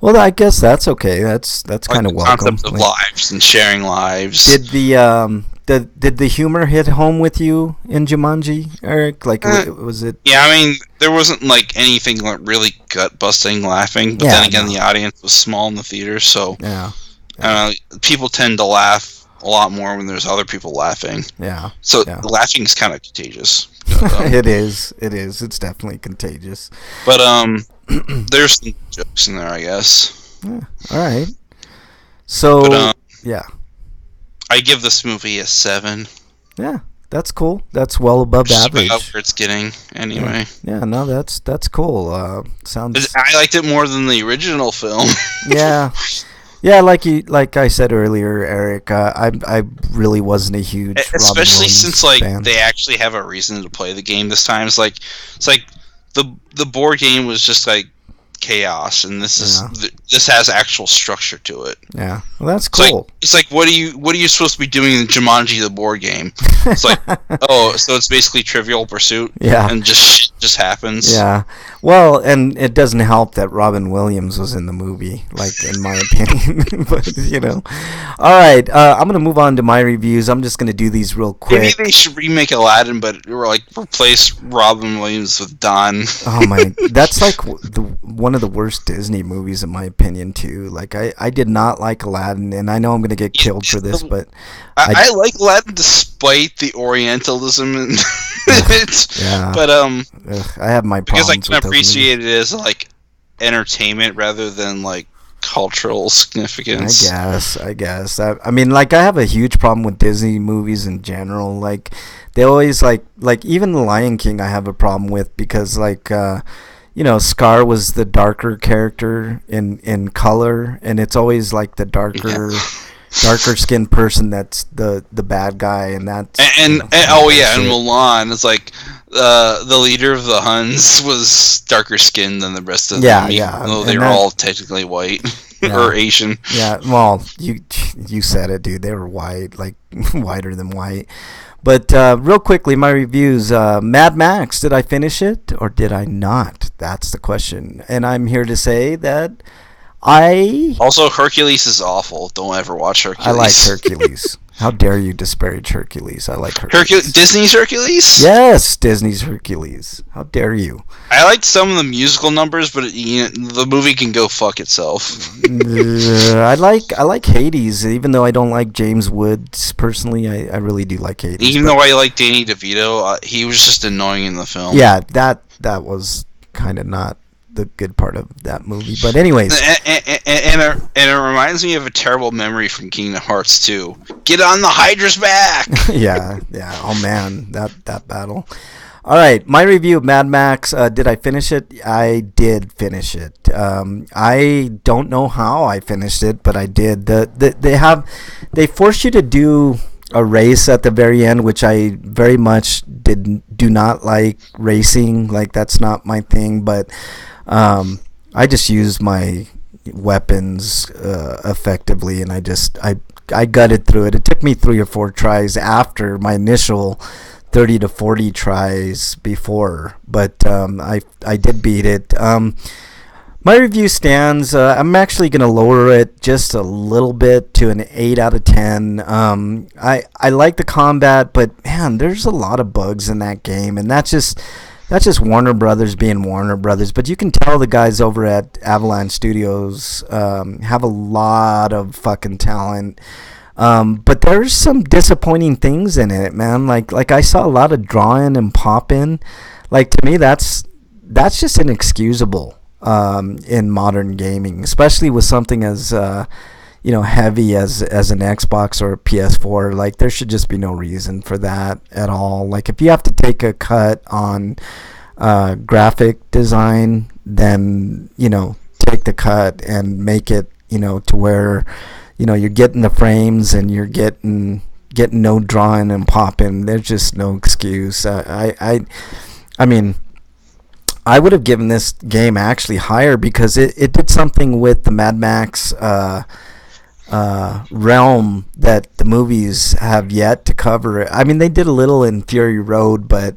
Well, I guess that's okay. That's kind of welcome. Concept of lives and sharing lives. Did the humor hit home with you in Jumanji, Eric? Like, was it? Yeah, I mean, there wasn't like anything like really gut busting laughing, but then again, the audience was small in the theater, so people tend to laugh a lot more when there's other people laughing. Yeah. So laughing is kind of contagious. It is. It's definitely contagious. But there's some jokes in there, I guess. Yeah. All right. So yeah. I give this movie a 7. Yeah, that's cool. That's well above average. About where it's getting, anyway. Yeah, no, that's cool. Sounds. I liked it more than the original film. Yeah, like I said earlier, Eric. I really wasn't a huge, especially since fan. They actually have a reason to play the game this time. It's like the board game was just like chaos, and this has actual structure to it. Yeah, well, that's cool. It's like what are you supposed to be doing in Jumanji the board game? It's like so it's basically Trivial Pursuit. Yeah, and just happens. Yeah, well, and it doesn't help that Robin Williams was in the movie, like in my opinion. But all right, I'm gonna move on to my reviews. I'm just gonna do these real quick. Maybe they should remake Aladdin, but replace Robin Williams with Don. Oh my, that's like one of the worst Disney movies in my opinion too. Like I did not like Aladdin, and I know I'm gonna get killed for this, but I like Aladdin despite the Orientalism in it. Yeah. But I have my problems because I can with appreciate it as like entertainment rather than like cultural significance. I guess. I mean, like, I have a huge problem with Disney movies in general. Like, they always like even The Lion King I have a problem with because like Scar was the darker character in color, and it's always like the darker darker skinned person that's the bad guy, and that's and Milan is like the leader of the Huns was darker skinned than the rest of them. Though they were all technically white or Asian. Yeah, well, you said it, dude. They were white, like whiter than white. But real quickly, my reviews. Mad Max, did I finish it or did I not? That's the question. And I'm here to say that Also, Hercules is awful. Don't ever watch Hercules. I like Hercules. How dare you disparage Hercules? I like Hercules. Disney's Hercules? Yes, Disney's Hercules. How dare you? I liked some of the musical numbers, but the movie can go fuck itself. I like Hades, even though I don't like James Woods personally. I really do like Hades. Even though I like Danny DeVito, he was just annoying in the film. Yeah, that was kind of not the good part of that movie. But anyways, and it reminds me of a terrible memory from Kingdom Hearts 2. Get on the Hydra's back. yeah. Oh man, that battle. All right, my review of Mad Max. Did I finish it? I did finish it. I don't know how I finished it, but I did. They force you to do a race at the very end, which I very much do not like racing. Like, that's not my thing. But I just used my weapons effectively, and I gutted through it. It took me 3 or 4 tries after my initial 30 to 40 tries before, but I did beat it. My review stands. I'm actually going to lower it just a little bit to an 8 out of 10. I like the combat, but man, there's a lot of bugs in that game, and that's just Warner Brothers being Warner Brothers. But you can tell the guys over at Avalanche Studios have a lot of fucking talent. But there's some disappointing things in it, man. Like I saw a lot of drawing and popping. Like, to me, that's just inexcusable in modern gaming, especially with something as heavy as an Xbox or a PS4. Like, there should just be no reason for that at all. Like, if you have to take a cut on graphic design, then take the cut and make it to where you're getting the frames and you're getting no drawing and popping. There's just no excuse. I mean, I would have given this game actually higher because it did something with the Mad Max realm that the movies have yet to cover. I mean, they did a little in Fury Road, but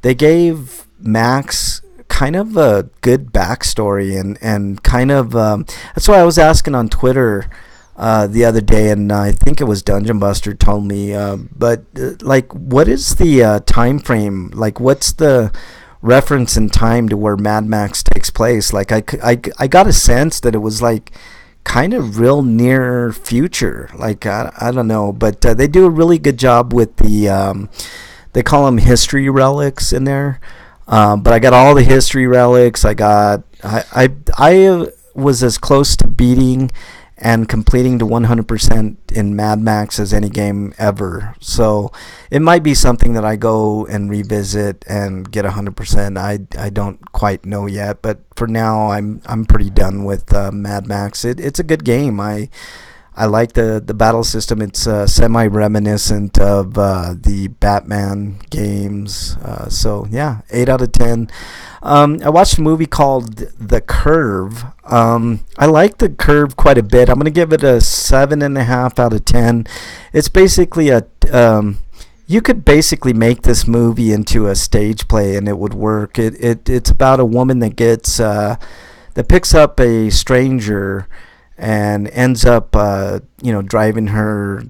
they gave Max kind of a good backstory and kind of that's why I was asking on Twitter the other day, and I think it was Dungeon Buster told me, but like, what is the time frame? Like, what's the reference in time to where Mad Max takes place? Like, I got a sense that it was like kind of real near future. Like, I don't know, but they do a really good job with the they call them history relics in there. But I got all the history relics. I was as close to beating and completing to 100% in Mad Max as any game ever. So it might be something that I go and revisit and get 100%. I don't quite know yet, but for now I'm pretty done with Mad Max. It's a good game. I like the battle system. It's semi-reminiscent of the Batman games. So yeah, 8 out of 10. I watched a movie called The Curve. I like The Curve quite a bit. I'm going to give it a 7.5 out of 10. It's basically you could basically make this movie into a stage play and it would work. It's about a woman that that picks up a stranger and ends up driving her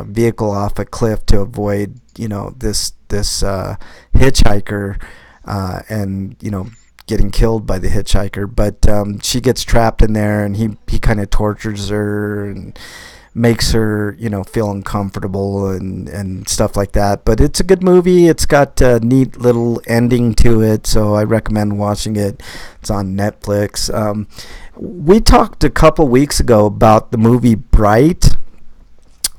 vehicle off a cliff to avoid this hitchhiker and getting killed by the hitchhiker. But she gets trapped in there, and he kind of tortures her and makes her feel uncomfortable and stuff like that. But it's a good movie. It's got a neat little ending to it, so I recommend watching it. It's on Netflix. We talked a couple weeks ago about the movie Bright,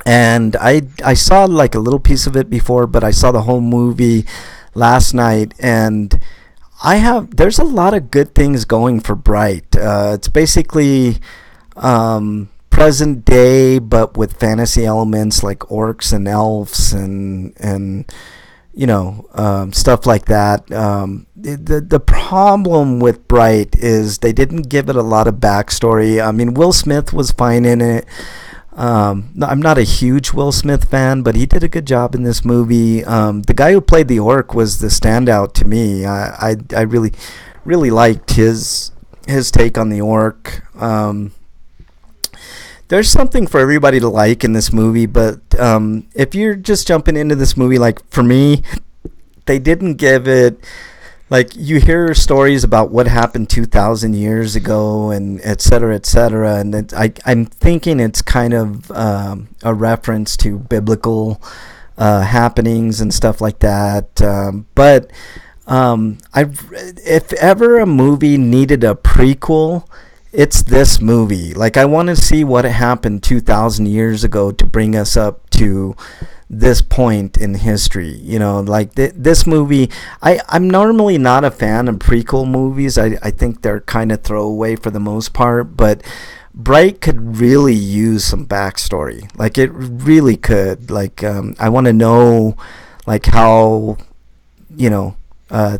and I saw like a little piece of it before, but I saw the whole movie last night, and there's a lot of good things going for Bright. It's basically present day, but with fantasy elements like orcs and elves and stuff like that. The problem with Bright is they didn't give it a lot of backstory. I mean, Will Smith was fine in it. I'm not a huge Will Smith fan, but he did a good job in this movie. The guy who played the orc was the standout to me. I really liked his take on the orc. There's something for everybody to like in this movie, but if you're just jumping into this movie, like for me, they didn't give it, like, you hear stories about what happened 2,000 years ago and et cetera, and I'm thinking it's kind of a reference to biblical happenings and stuff like that. But if ever a movie needed a prequel, it's this movie. Like, I want to see what happened 2,000 years ago to bring us up to this point in history. Like this movie, I'm normally not a fan of prequel movies. I think they're kind of throwaway for the most part, but Bright could really use some backstory. Like, it really could. Like, I want to know, like, how,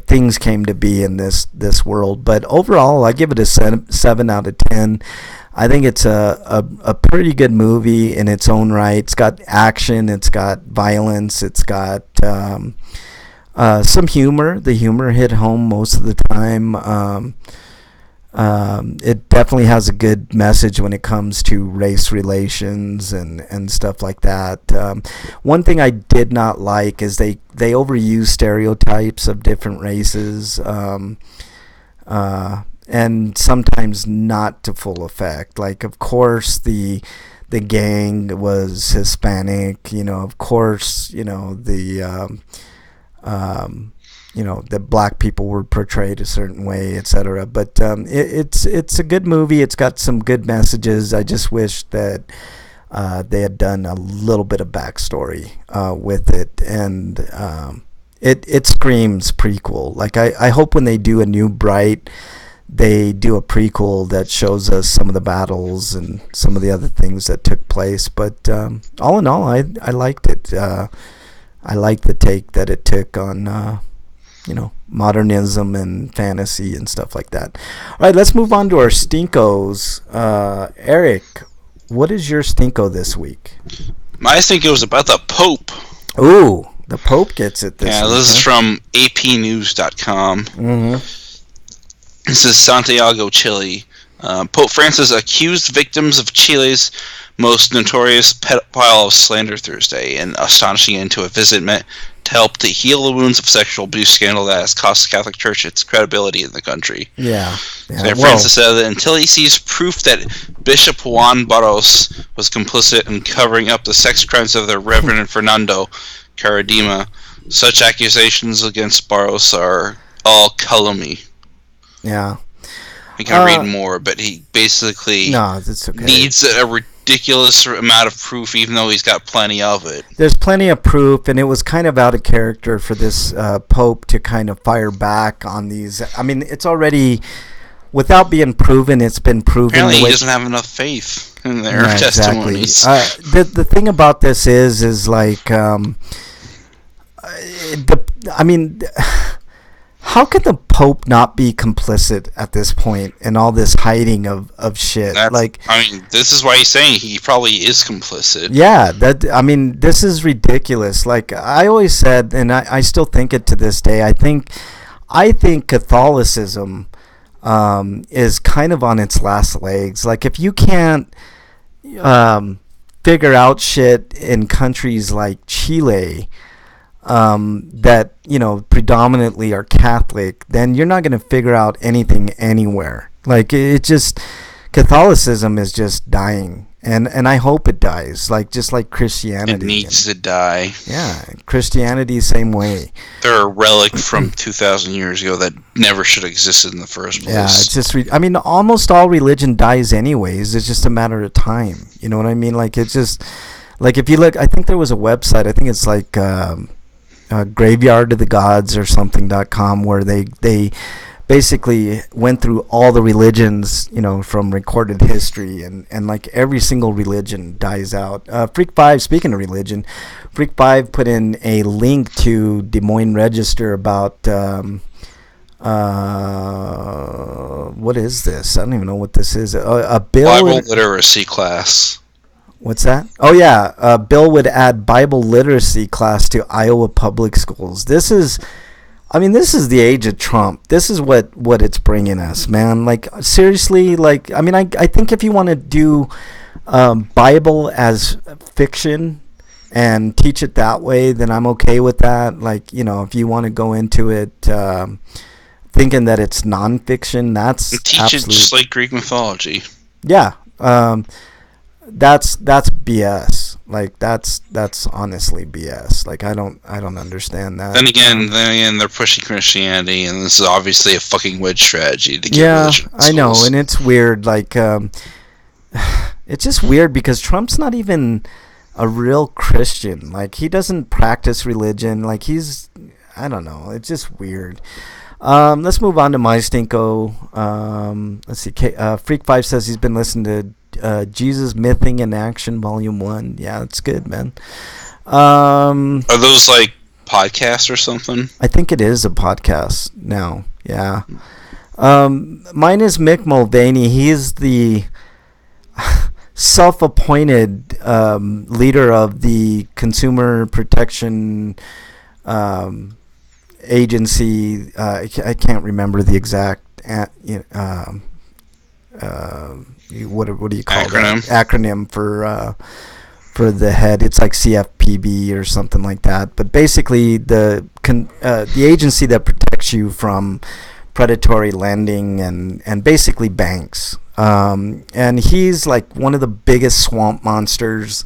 things came to be in this world. But overall, I give it a 7 out of 10. I think it's a pretty good movie in its own right. It's got action, it's got violence, it's got some humor. The humor hit home most of the time. It definitely has a good message when it comes to race relations and stuff like that. One thing I did not like is they overuse stereotypes of different races, and sometimes not to full effect. Like, of course, the gang was Hispanic. Of course, that black people were portrayed a certain way, etc. But it's a good movie. It's got some good messages. I just wish that they had done a little bit of backstory with it, and it screams prequel. Like, I hope when they do a new Bright, they do a prequel that shows us some of the battles and some of the other things that took place. But all in all, I liked it. I liked the take that it took on modernism and fantasy and stuff like that. All right, let's move on to our stinkos. Eric, what is your stinko this week? I think it was about the Pope. Ooh, the Pope gets it this week. Yeah, this is from apnews.com. Mm-hmm. This is Santiago, Chile. Pope Francis accused victims of Chile's most notorious pedophile of slander Thursday, an astonishing end to a visit meant to help to heal the wounds of sexual abuse scandal that has cost the Catholic Church its credibility in the country. Yeah. Francis said that until he sees proof that Bishop Juan Barros was complicit in covering up the sex crimes of the Reverend Fernando Caradima, such accusations against Barros are all calumny. Yeah. I can read more, but he basically needs a ridiculous amount of proof, even though he's got plenty of it. There's plenty of proof, and it was kind of out of character for this Pope to kind of fire back on these. I mean, it's already, without being proven, it's been proven. Apparently, he doesn't have enough faith in their testimonies. Exactly. The thing about this is like, how can the Pope not be complicit at this point in all this hiding of shit? This is why he's saying he probably is complicit. Yeah, this is ridiculous. Like, I always said, and I still think it to this day, I think Catholicism is kind of on its last legs. Like, if you can't figure out shit in countries like Chile, that predominantly are Catholic, then you're not going to figure out anything anywhere. Like, Catholicism is just dying, and I hope it dies. Like, just like Christianity, it needs to die. Yeah, Christianity, same way. They're a relic from 2,000 years ago that never should have existed in the first place. Yeah, it's just. Almost all religion dies anyways. It's just a matter of time. You know what I mean? Like, it's just like, if you look, I think there was a website. I think it's like. Graveyard of the Gods or something.com, where they basically went through all the religions, from recorded history, and like every single religion dies out. Freak 5, speaking of religion, Freak 5 put in a link to Des Moines Register about what is this? I don't even know what this is. A bill. Bible literacy class. What's that? Oh yeah, a bill would add Bible literacy class to Iowa public schools. This is the age of Trump. This is what it's bringing us, man. Like, seriously, like, I think if you want to do Bible as fiction and teach it that way, then I'm okay with that. Like, if you want to go into it thinking that it's nonfiction, that's teach it just like Greek mythology. Yeah, that's BS. Like, that's honestly BS. Like, I don't understand that. Then again, they're pushing Christianity, and this is obviously a fucking wedge strategy to get religion. I know, and it's weird. Like, it's just weird because Trump's not even a real Christian. Like, he doesn't practice religion. Like, I don't know. It's just weird. Let's move on to My Stinko. Let's see. Freak 5 says he's been listening to Jesus Mything in Action Volume 1. Yeah, that's good, man. Are those like podcasts or something? I think it is a podcast now. Yeah. Mine is Mick Mulvaney. He's the self-appointed leader of the Consumer Protection Agency. I can't remember the exact what do you call acronym for the head. It's like CFPB or something like that. But basically, the agency that protects you from predatory lending and basically banks. And he's like one of the biggest swamp monsters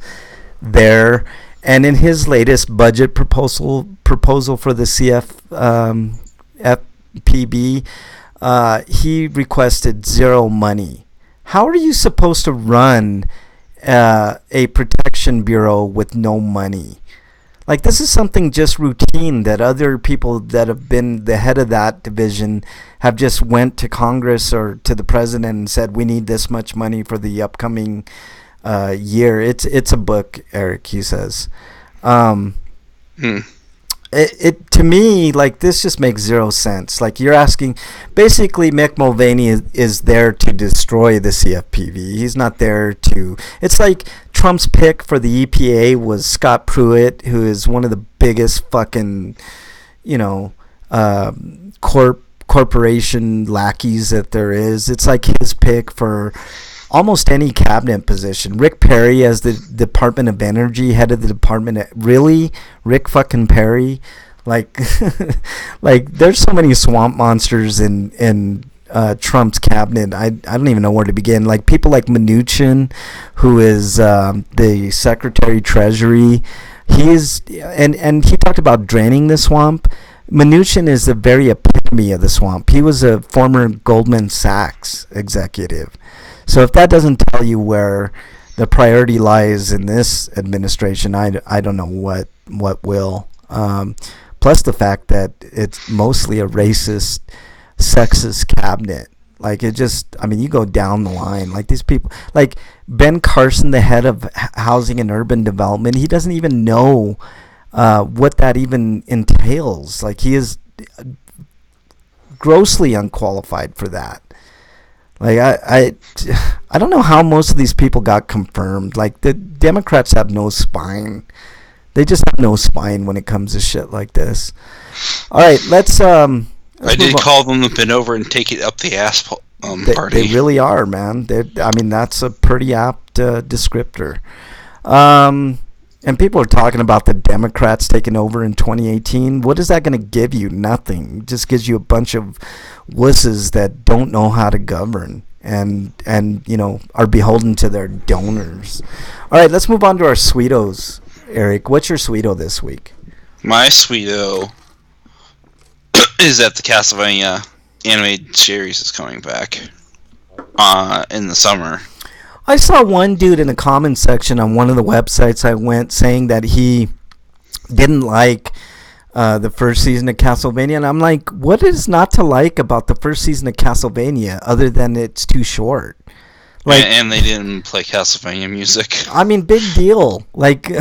there. And in his latest budget proposal for the CFPB, he requested zero money. How are you supposed to run a protection bureau with no money? Like, this is something just routine that other people that have been the head of that division have just went to Congress or to the president and said, we need this much money for the upcoming year. It's a book, Eric, he says. It to me, like, this just makes zero sense. Like, you're asking, basically Mick Mulvaney is there to destroy the CFPB. He's not there to. It's like Trump's pick for the EPA was Scott Pruitt, who is one of the biggest fucking, corporation lackeys that there is. It's like his pick for almost any cabinet position. Rick Perry as the Department of Energy, head of the department. Really? Rick fucking Perry? Like, like, there's so many swamp monsters in Trump's cabinet. I don't even know where to begin. Like, people like Mnuchin, who is the Secretary Treasury. And he talked about draining the swamp. Mnuchin is the very epitome of the swamp. He was a former Goldman Sachs executive. So if that doesn't tell you where the priority lies in this administration, I don't know what will. Plus the fact that it's mostly a racist, sexist cabinet. Like, it just, you go down the line. Like, these people, like Ben Carson, the head of Housing and Urban Development, he doesn't even know what that even entails. Like, he is grossly unqualified for that. Like, I don't know how most of these people got confirmed. Like, the Democrats have no spine. They just have no spine when it comes to shit like this. All right, let's I did call them the bend over and take it up the ass party. They really are, man. That's a pretty apt descriptor. And people are talking about the Democrats taking over in 2018. What is that going to give you? Nothing. It just gives you a bunch of wusses that don't know how to govern and are beholden to their donors. All right, let's move on to our Sweetos. Eric, what's your Sweeto this week? My Sweeto is that the Castlevania animated series is coming back in the summer. I saw one dude in the comments section on one of the websites I went saying that he didn't like the first season of Castlevania, and I'm like, what is not to like about the first season of Castlevania other than it's too short? Like, and they didn't play Castlevania music. I mean, big deal. Like,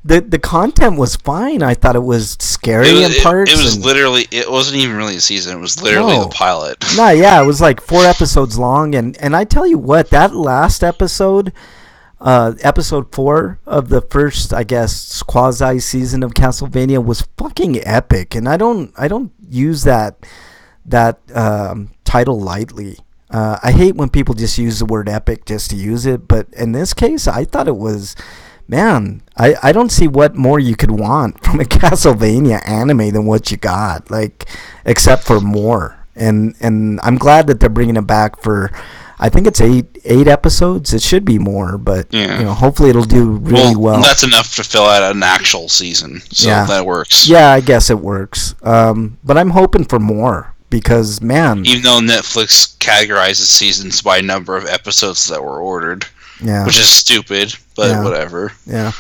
the content was fine. I thought it was scary in parts. It was literally, it wasn't even really a season. It was literally the pilot. No, yeah, it was like 4 episodes long. And I tell you what, that last episode, episode 4 of the first, I guess, quasi season of Castlevania was fucking epic. And I don't use that title lightly. I hate when people just use the word epic just to use it, but in this case, I thought it was, man, I don't see what more you could want from a Castlevania anime than what you got, like, except for more. And I'm glad that they're bringing it back for, I think it's eight episodes. It should be more, but hopefully it'll do really well. That's enough to fill out an actual season, so that works. Yeah, I guess it works. But I'm hoping for more. Because, man... Even though Netflix categorizes seasons by number of episodes that were ordered. Yeah. Which is stupid, but whatever. Yeah.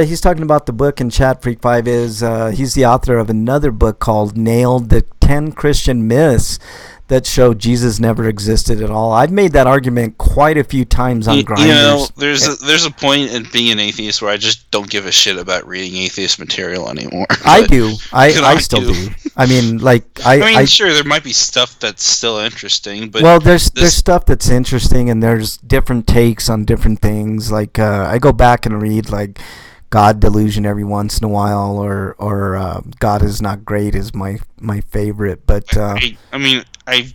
He's talking about the book in chat. Freak5 is... he's the author of another book called Nailed, the 10 Christian Myths that show Jesus never existed at all. I've made that argument quite a few times on Grinders. You know, there's a point in being an atheist where I just don't give a shit about reading atheist material anymore. I do. I still do. I mean, like sure, there might be stuff that's still interesting, but there's stuff that's interesting, and there's different takes on different things. Like I go back and read like God Delusion every once in a while, or God is Not Great is my favorite. But I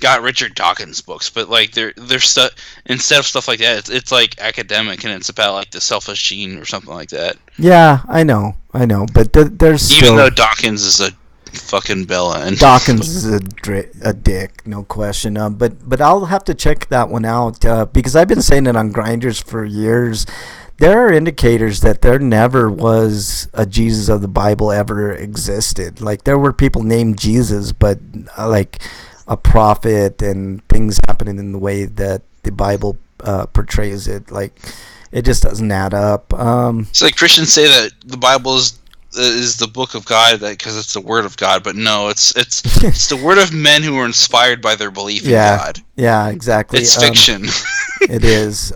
got Richard Dawkins books, but like there's stuff instead of stuff like that, it's like academic, and it's about like the selfish gene or something like that. Yeah, I know, but there's even though Dawkins is a fucking Bella, and Dawkins is a dick, no question. But I'll have to check that one out because I've been saying it on Grinders for years. There are indicators that there never was a Jesus of the Bible ever existed. Like, there were people named Jesus, but like a prophet and things happening in the way that the Bible portrays it. Like, it just doesn't add up. It's like Christians say that the Bible is the book of God because it's the word of God, but no, it's the word of men who were inspired by their belief in God. Yeah, exactly. It's fiction. It is.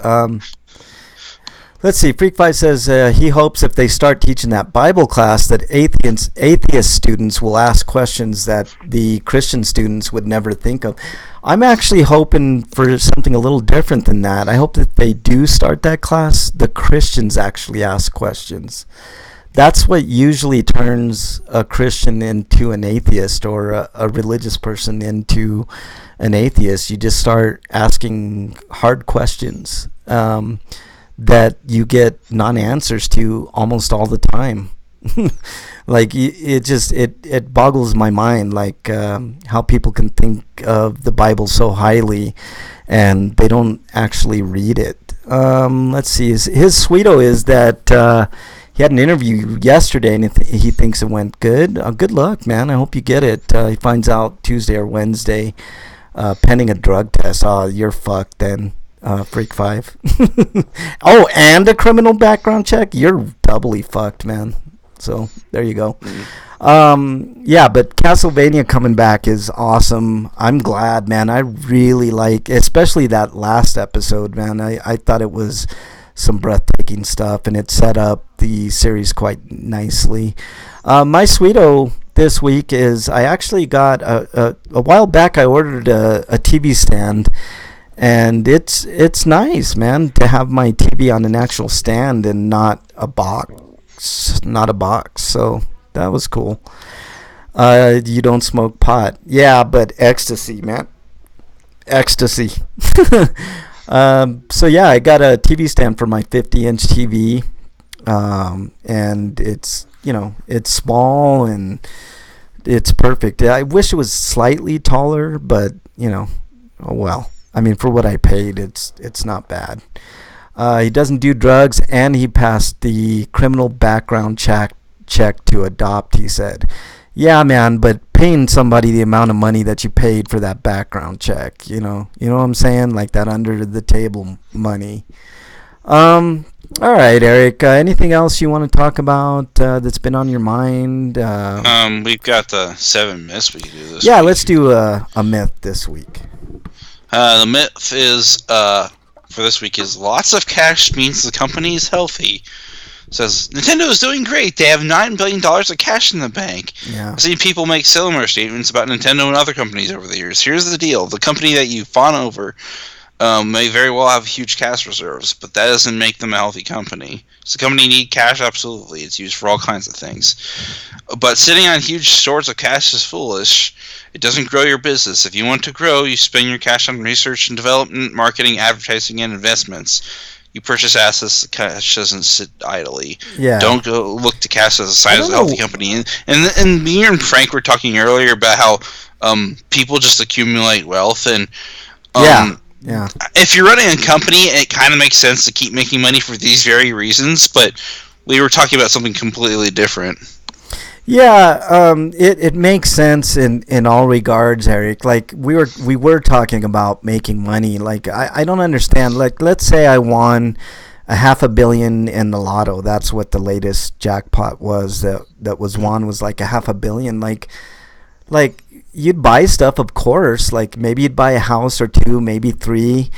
Let's see. Freak5 says he hopes if they start teaching that Bible class that atheist students will ask questions that the Christian students would never think of. I'm actually hoping for something a little different than that. I hope that they do start that class, the Christians actually ask questions. That's what usually turns a Christian into an atheist, or a religious person into an atheist. You just start asking hard questions that you get non-answers to almost all the time. Like, it boggles my mind, like how people can think of the Bible so highly and they don't actually read it. Let's see. His sweeto is that he had an interview yesterday, and he thinks it went good. Good luck, man. I hope you get it. He finds out Tuesday or Wednesday, pending a drug test. Oh, you're fucked then, Freak5. Oh, and a criminal background check? You're doubly fucked, man. So, there you go. Yeah, but Castlevania coming back is awesome. I'm glad, man. I really like, especially that last episode, man. I thought it was some breathtaking stuff, and it set up the series quite nicely. My sweeto this week is I actually got a while back. I ordered a TV stand, and it's nice, man, to have my TV on an actual stand and not a box. So that was cool. You don't smoke pot, yeah, but ecstasy, man, ecstasy. So yeah, I got a TV stand for my 50-inch TV, and it's small and it's perfect. I wish it was slightly taller, but oh well. I mean, for what I paid, it's not bad. He doesn't do drugs, and he passed the criminal background check to adopt. He said, "Yeah, man, but paying somebody the amount of money that you paid for that background check, you know what I'm saying? Like that under the table money." All right, Eric. Anything else you want to talk about that's been on your mind? We've got the 7 myths we can do this Yeah, week. let's do a myth this week. The myth is for this week is lots of cash means the company is healthy. It says Nintendo is doing great. They have $9 billion of cash in the bank. Yeah. I've seen people make similar statements about Nintendo and other companies over the years. Here's the deal: the company that you fawn over may very well have huge cash reserves, but that doesn't make them a healthy company. Does the company need cash? Absolutely. It's used for all kinds of things. But sitting on huge stores of cash is foolish. It doesn't grow your business. If you want to grow, you spend your cash on research and development, marketing, advertising, and investments. You purchase assets. The cash doesn't sit idly. Yeah. Don't go look to cash as a sign of a healthy company. And me and Frank were talking earlier about how people just accumulate wealth and yeah. If you're running a company, it kind of makes sense to keep making money for these very reasons. But we were talking about something completely different. Yeah, it makes sense in all regards, Eric. Like we were talking about making money. Like I don't understand. Like let's say I won a $500 million in the lotto. That's what the latest jackpot was that was won, was like a $500 million. Like you'd buy stuff, of course. Like maybe you'd buy a house or two, maybe three,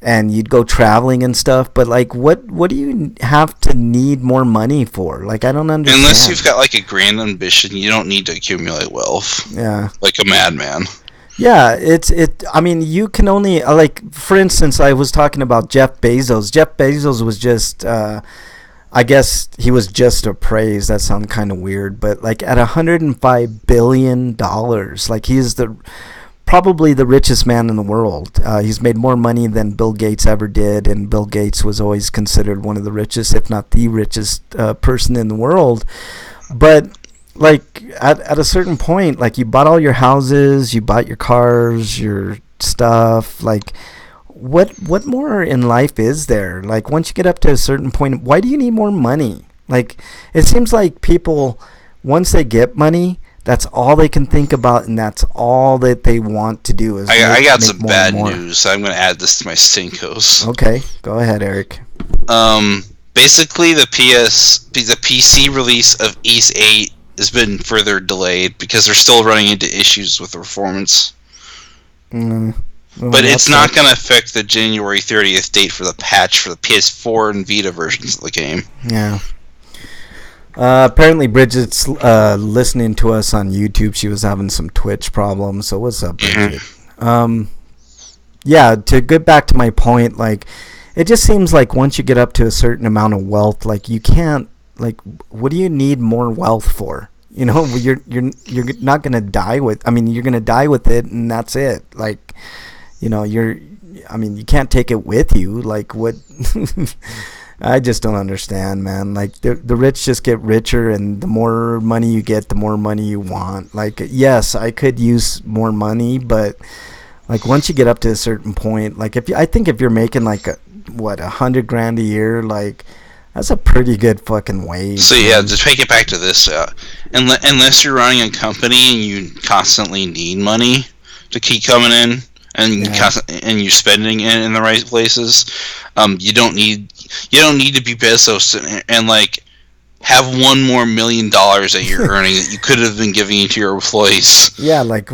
and you'd go traveling and stuff. But like, what do you have to need more money for? Like, I don't understand. Unless you've got like a grand ambition, you don't need to accumulate wealth. Yeah. Like a madman. Yeah, I mean, you can only like, for instance, I was talking about Jeff Bezos. Jeff Bezos was just. I guess he was just appraised. That sounds kind of weird, but like at $105 billion, like he's probably the richest man in the world. He's made more money than Bill Gates ever did, and Bill Gates was always considered one of the richest, if not the richest person in the world. But like at a certain point, like you bought all your houses, you bought your cars, your stuff, like. What more in life is there? Like once you get up to a certain point, why do you need more money? Like it seems like people, once they get money, that's all they can think about, and that's all that they want to do. Is I got some bad news. I'm going to add this to my stinkos. Okay, go ahead, Eric. Basically, the PC release of Ys 8 has been further delayed because they're still running into issues with the performance. But it's not going to affect the January 30th date for the patch for the PS4 and Vita versions of the game. Yeah. Apparently, Bridget's listening to us on YouTube. She was having some Twitch problems. So what's up, Bridget? Yeah, to get back to my point, like, it just seems like once you get up to a certain amount of wealth, like, you can't, like, what do you need more wealth for? You know, you're not going to die with, I mean, you're going to die with it, and that's it. Like, you know, you can't take it with you. Like, what? I just don't understand, man. Like, the rich just get richer, and the more money you get, the more money you want. Like, yes, I could use more money, but, like, once you get up to a certain point, like, I think if you're making, like, $100,000 a year, like, that's a pretty good fucking wage. So, yeah, to take it back to this, unless you're running a company and you constantly need money to keep coming in, and you're spending it in the right places, you don't need to be Bezos and like have $1 more million that you're earning that you could have been giving to your employees. Yeah, like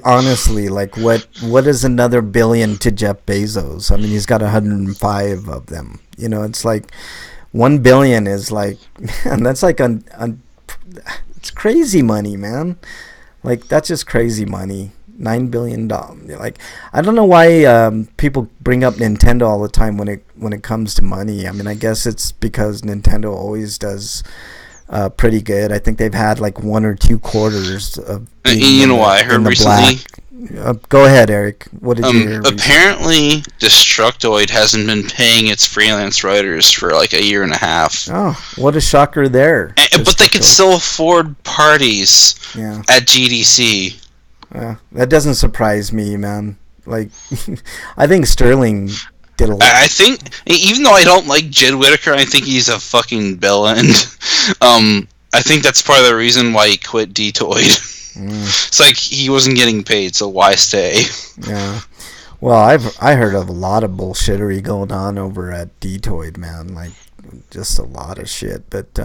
honestly, like what is another billion to Jeff Bezos? I mean, he's got 105 of them. You know, it's like 1 billion is like, man, that's like it's crazy money, man. Like that's just crazy money. $9 billion. Like, I don't know why people bring up Nintendo all the time when it comes to money. I mean, I guess it's because Nintendo always does pretty good. I think they've had like 1 or 2 quarters of. You know what I heard recently? Go ahead, Eric. What did you hear? Apparently, Destructoid hasn't been paying its freelance writers for like a year and a half. Oh, what a shocker there! But they could still afford parties at GDC. That doesn't surprise me, man. Like, I think Sterling did a lot. I think, even though I don't like Jed Whittaker, I think he's a fucking bell end. I think that's part of the reason why he quit D-Toid. It's like he wasn't getting paid, so why stay? Yeah. Well, I heard of a lot of bullshittery going on over at D-Toid, man. Like, just a lot of shit. But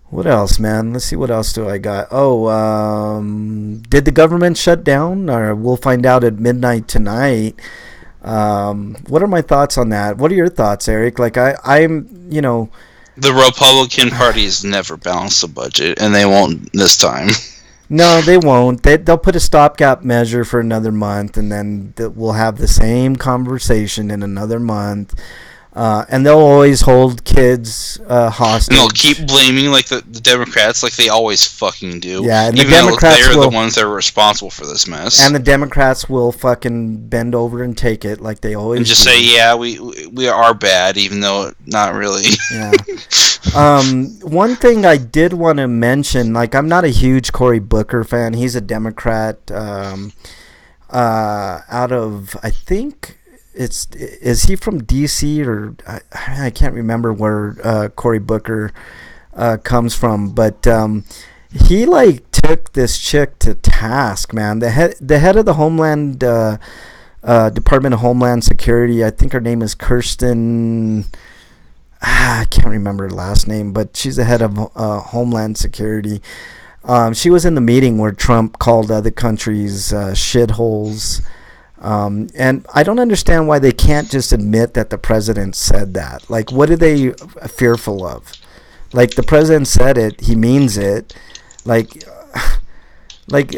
what else, man? Let's see, what else do I got? Did the government shut down? Or we'll find out at midnight tonight. What are my thoughts on that? What are your thoughts, Eric? Like I'm, the Republican Party has never balanced the budget, and they won't this time. No, they won't. They'll put a stopgap measure for another month, and then we'll have the same conversation in another month. And they'll always hold kids hostage. And they'll keep blaming like the Democrats, like they always fucking do. Yeah, and even the Democrats they're the ones that are responsible for this mess. And the Democrats will fucking bend over and take it, like they always. And just say, yeah, we are bad, even though not really. Yeah. One thing I did want to mention, like I'm not a huge Cory Booker fan. He's a Democrat. Out of, I think. Is he from DC or I can't remember where Cory Booker comes from, but he like took this chick to task, man. The head of the Homeland Department of Homeland Security, I think her name is Kirsten. I can't remember her last name, but she's the head of Homeland Security. She was in the meeting where Trump called other countries shitholes. And I don't understand why they can't just admit that the president said that. Like, what are they fearful of? Like, the president said it, he means it. Like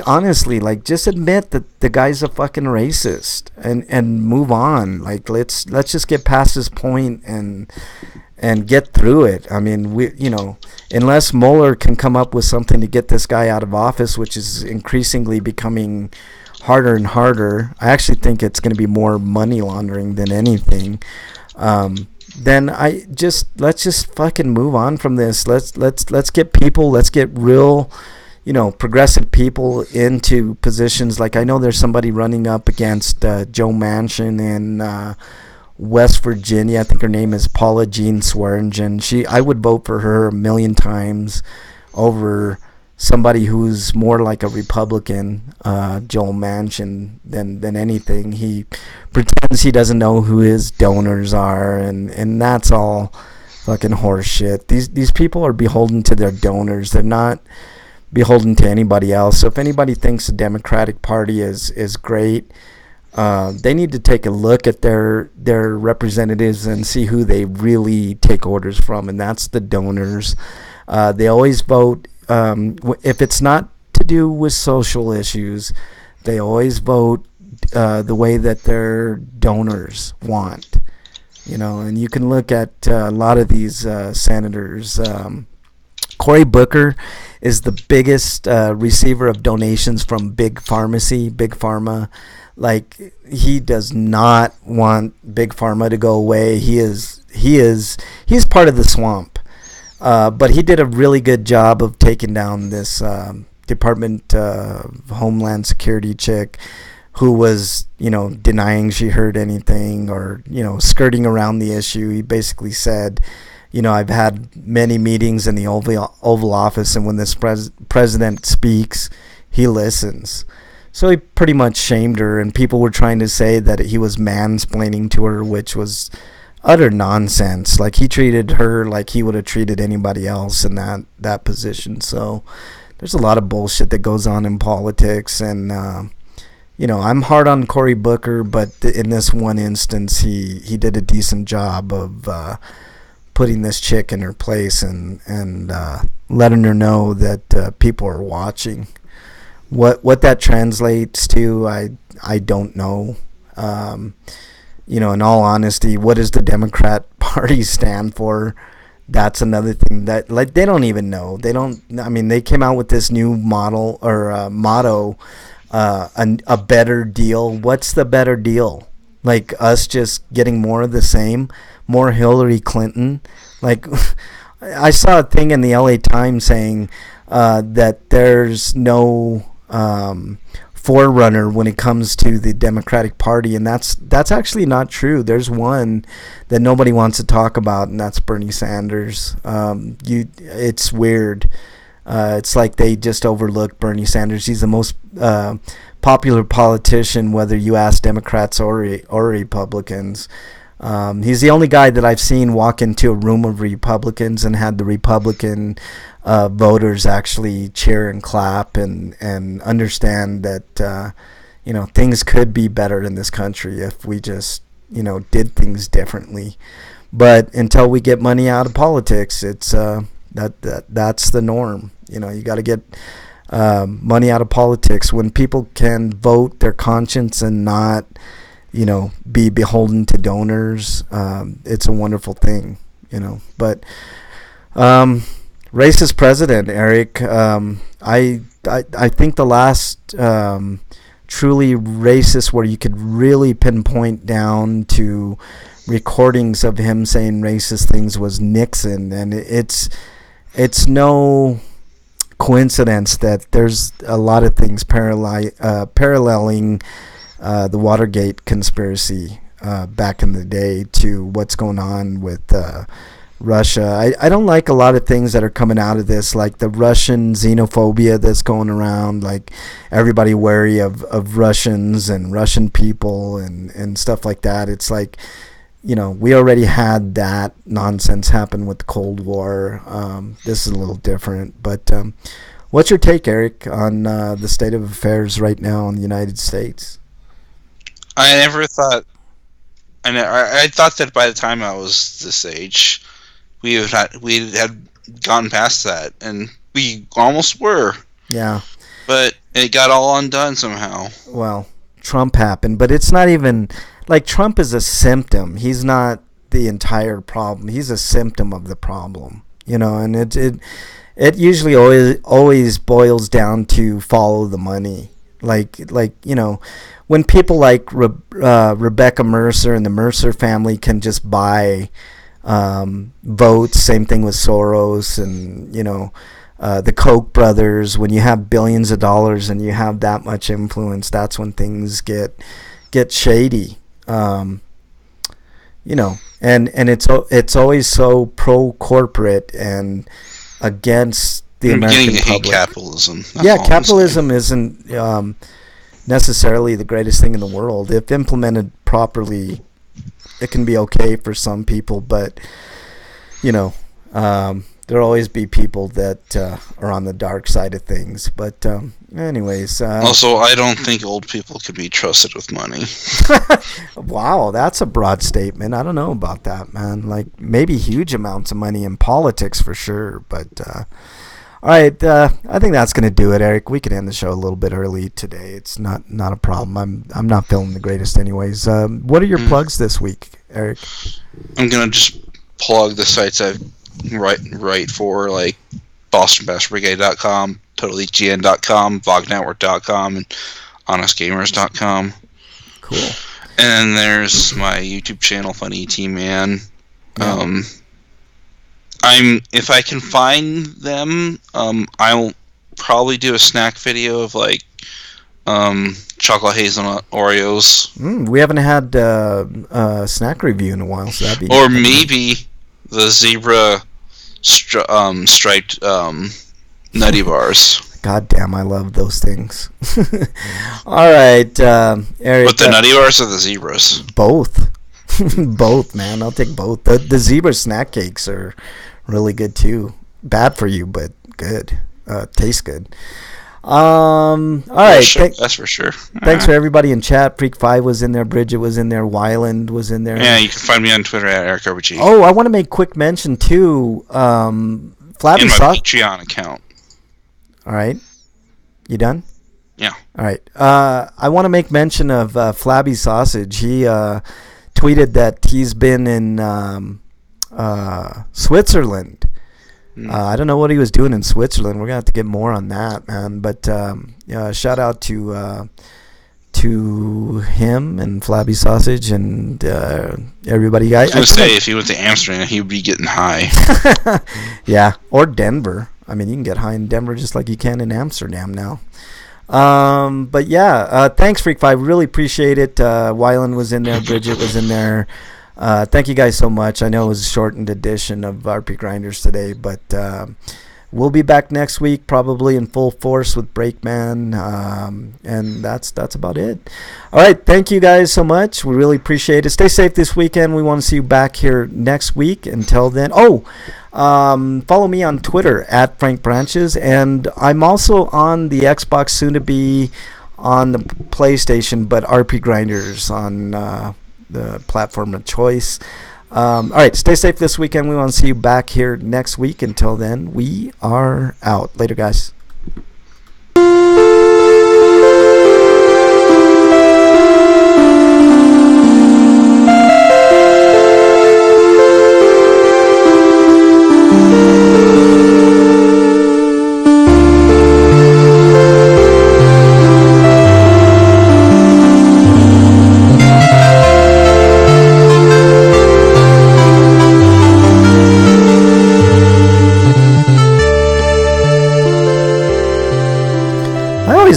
honestly, like, just admit that the guy's a fucking racist and move on. Like, let's just get past this point and get through it. I mean, unless Mueller can come up with something to get this guy out of office, which is increasingly becoming harder and harder. I actually think it's going to be more money laundering than anything. Then let's just fucking move on from this. Let's get real, progressive people into positions. Like, I know there's somebody running up against Joe Manchin in West Virginia. I think her name is Paula Jean Swearengin. I would vote for her a million times over somebody who's more like a Republican, Joel Manchin, than anything. He pretends he doesn't know who his donors are, and that's all fucking horse shit. These people are beholden to their donors. They're not beholden to anybody else. So if anybody thinks the Democratic Party is great, they need to take a look at their representatives and see who they really take orders from, and that's the donors. They always vote. If it's not to do with social issues, they always vote the way that their donors want. And you can look at a lot of these senators. Cory Booker is the biggest receiver of donations from Big Pharma. Like, he does not want Big Pharma to go away. He's part of the swamp. But he did a really good job of taking down this Department of Homeland Security chick who was, denying she heard anything or, skirting around the issue. He basically said, I've had many meetings in the Oval Office, and when this president speaks, he listens. So he pretty much shamed her, and people were trying to say that he was mansplaining to her, which was utter nonsense. Like, he treated her like he would have treated anybody else in that position. So there's a lot of bullshit that goes on in politics, and I'm hard on Cory Booker, but in this one instance he did a decent job of putting this chick in her place and letting her know that people are watching. What that translates to, I don't know. In all honesty, what does the Democrat Party stand for? That's another thing that, like, they don't even know. They came out with this new model or motto, a better deal. What's the better deal? Like, us just getting more of the same, more Hillary Clinton? Like, I saw a thing in the LA Times saying that there's no forerunner when it comes to the Democratic Party, and that's actually not true. There's one that nobody wants to talk about, and that's Bernie Sanders. It's weird. It's like they just overlooked Bernie Sanders. He's the most popular politician, whether you ask Democrats or Republicans. He's the only guy that I've seen walk into a room of Republicans and had the Republican voters actually cheer and clap and understand that things could be better in this country if we just did things differently. But until we get money out of politics, it's that's the norm. You got to get money out of politics. When people can vote their conscience and not be beholden to donors, it's a wonderful thing. But racist president, Eric. I think the last truly racist where you could really pinpoint down to recordings of him saying racist things was Nixon, and it's no coincidence that there's a lot of things paralleling the Watergate conspiracy back in the day to what's going on with Russia. I don't like a lot of things that are coming out of this, like the Russian xenophobia that's going around, like everybody wary of Russians and Russian people and stuff like that. It's like, we already had that nonsense happen with the Cold War. This is a little different. But what's your take, Eric, on the state of affairs right now in the United States? I never thought... I thought that by the time I was this age, we had gone past that, and we almost were. Yeah. But it got all undone somehow. Well, Trump happened, but it's not even... Like, Trump is a symptom. He's not the entire problem. He's a symptom of the problem, and it usually always boils down to follow the money. Like when people like Rebecca Mercer and the Mercer family can just buy votes, same thing with Soros and, the Koch brothers. When you have billions of dollars and you have that much influence, that's when things get shady. And it's always so pro-corporate and against the American public. Hate capitalism. Capitalism isn't necessarily the greatest thing in the world. If implemented properly, it can be okay for some people, but there'll always be people that are on the dark side of things. But anyways. Also, I don't think old people can be trusted with money. Wow, that's a broad statement. I don't know about that, man. Like, maybe huge amounts of money in politics for sure. But, all right, I think that's going to do it, Eric. We can end the show a little bit early today. It's not a problem. I'm not feeling the greatest anyways. What are your plugs this week, Eric? I'm going to just plug the sites I write for, like BostonBastardBrigade.com, TotalEGN.com, VogNetwork.com, and HonestGamers.com. Cool. And then there's my YouTube channel, Funny ET Man. Yeah. If I can find them, I'll probably do a snack video of like chocolate hazelnut Oreos. We haven't had a snack review in a while, so that'd be. Or maybe the zebra striped nutty bars. God damn, I love those things. All right, Eric. But the nutty bars or the zebras? Both. Both, man. I'll take both. The zebra snack cakes are really good too. Bad for you, but good. Tastes good. All right. Sure. That's for sure. Thanks for everybody in chat. Freak5 was in there. Bridget was in there. Wyland was in there. Yeah, you can find me on Twitter at EricRPG. Oh, I want to make quick mention too. Flabby in my Patreon account. All right. You done? Yeah. All right. I want to make mention of Flabby Sausage. He tweeted that he's been in Switzerland. I don't know what he was doing in Switzerland. We're gonna have to get more on that, man. But shout out to him and Flabby Sausage and everybody. I was gonna say if he went to Amsterdam, he would be getting high. Yeah, or Denver. I mean, you can get high in Denver just like you can in Amsterdam now. But yeah, thanks, Freak5. Really appreciate it. Wyland was in there. Bridget was in there. Thank you guys so much. I know it was a shortened edition of RPGrinders today, but We'll be back next week, probably in full force with Breakman, and that's about it. All right, thank you guys so much. We really appreciate it. Stay safe this weekend. We want to see you back here next week. Until then, follow me on Twitter at Frank Branches, and I'm also on the Xbox, soon to be on the PlayStation, but RPGrinders on the platform of choice. All right, stay safe this weekend. We want to see you back here next week. Until then, we are out. Later, guys.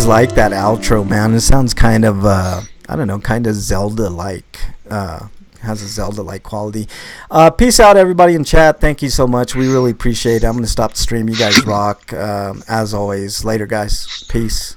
Like that outro, man. It sounds kind of kind of Zelda-like. Has a Zelda-like quality. Peace out, everybody in chat. Thank you so much. We really appreciate it. I'm going to stop the stream. You guys rock. As always. Later, guys. Peace.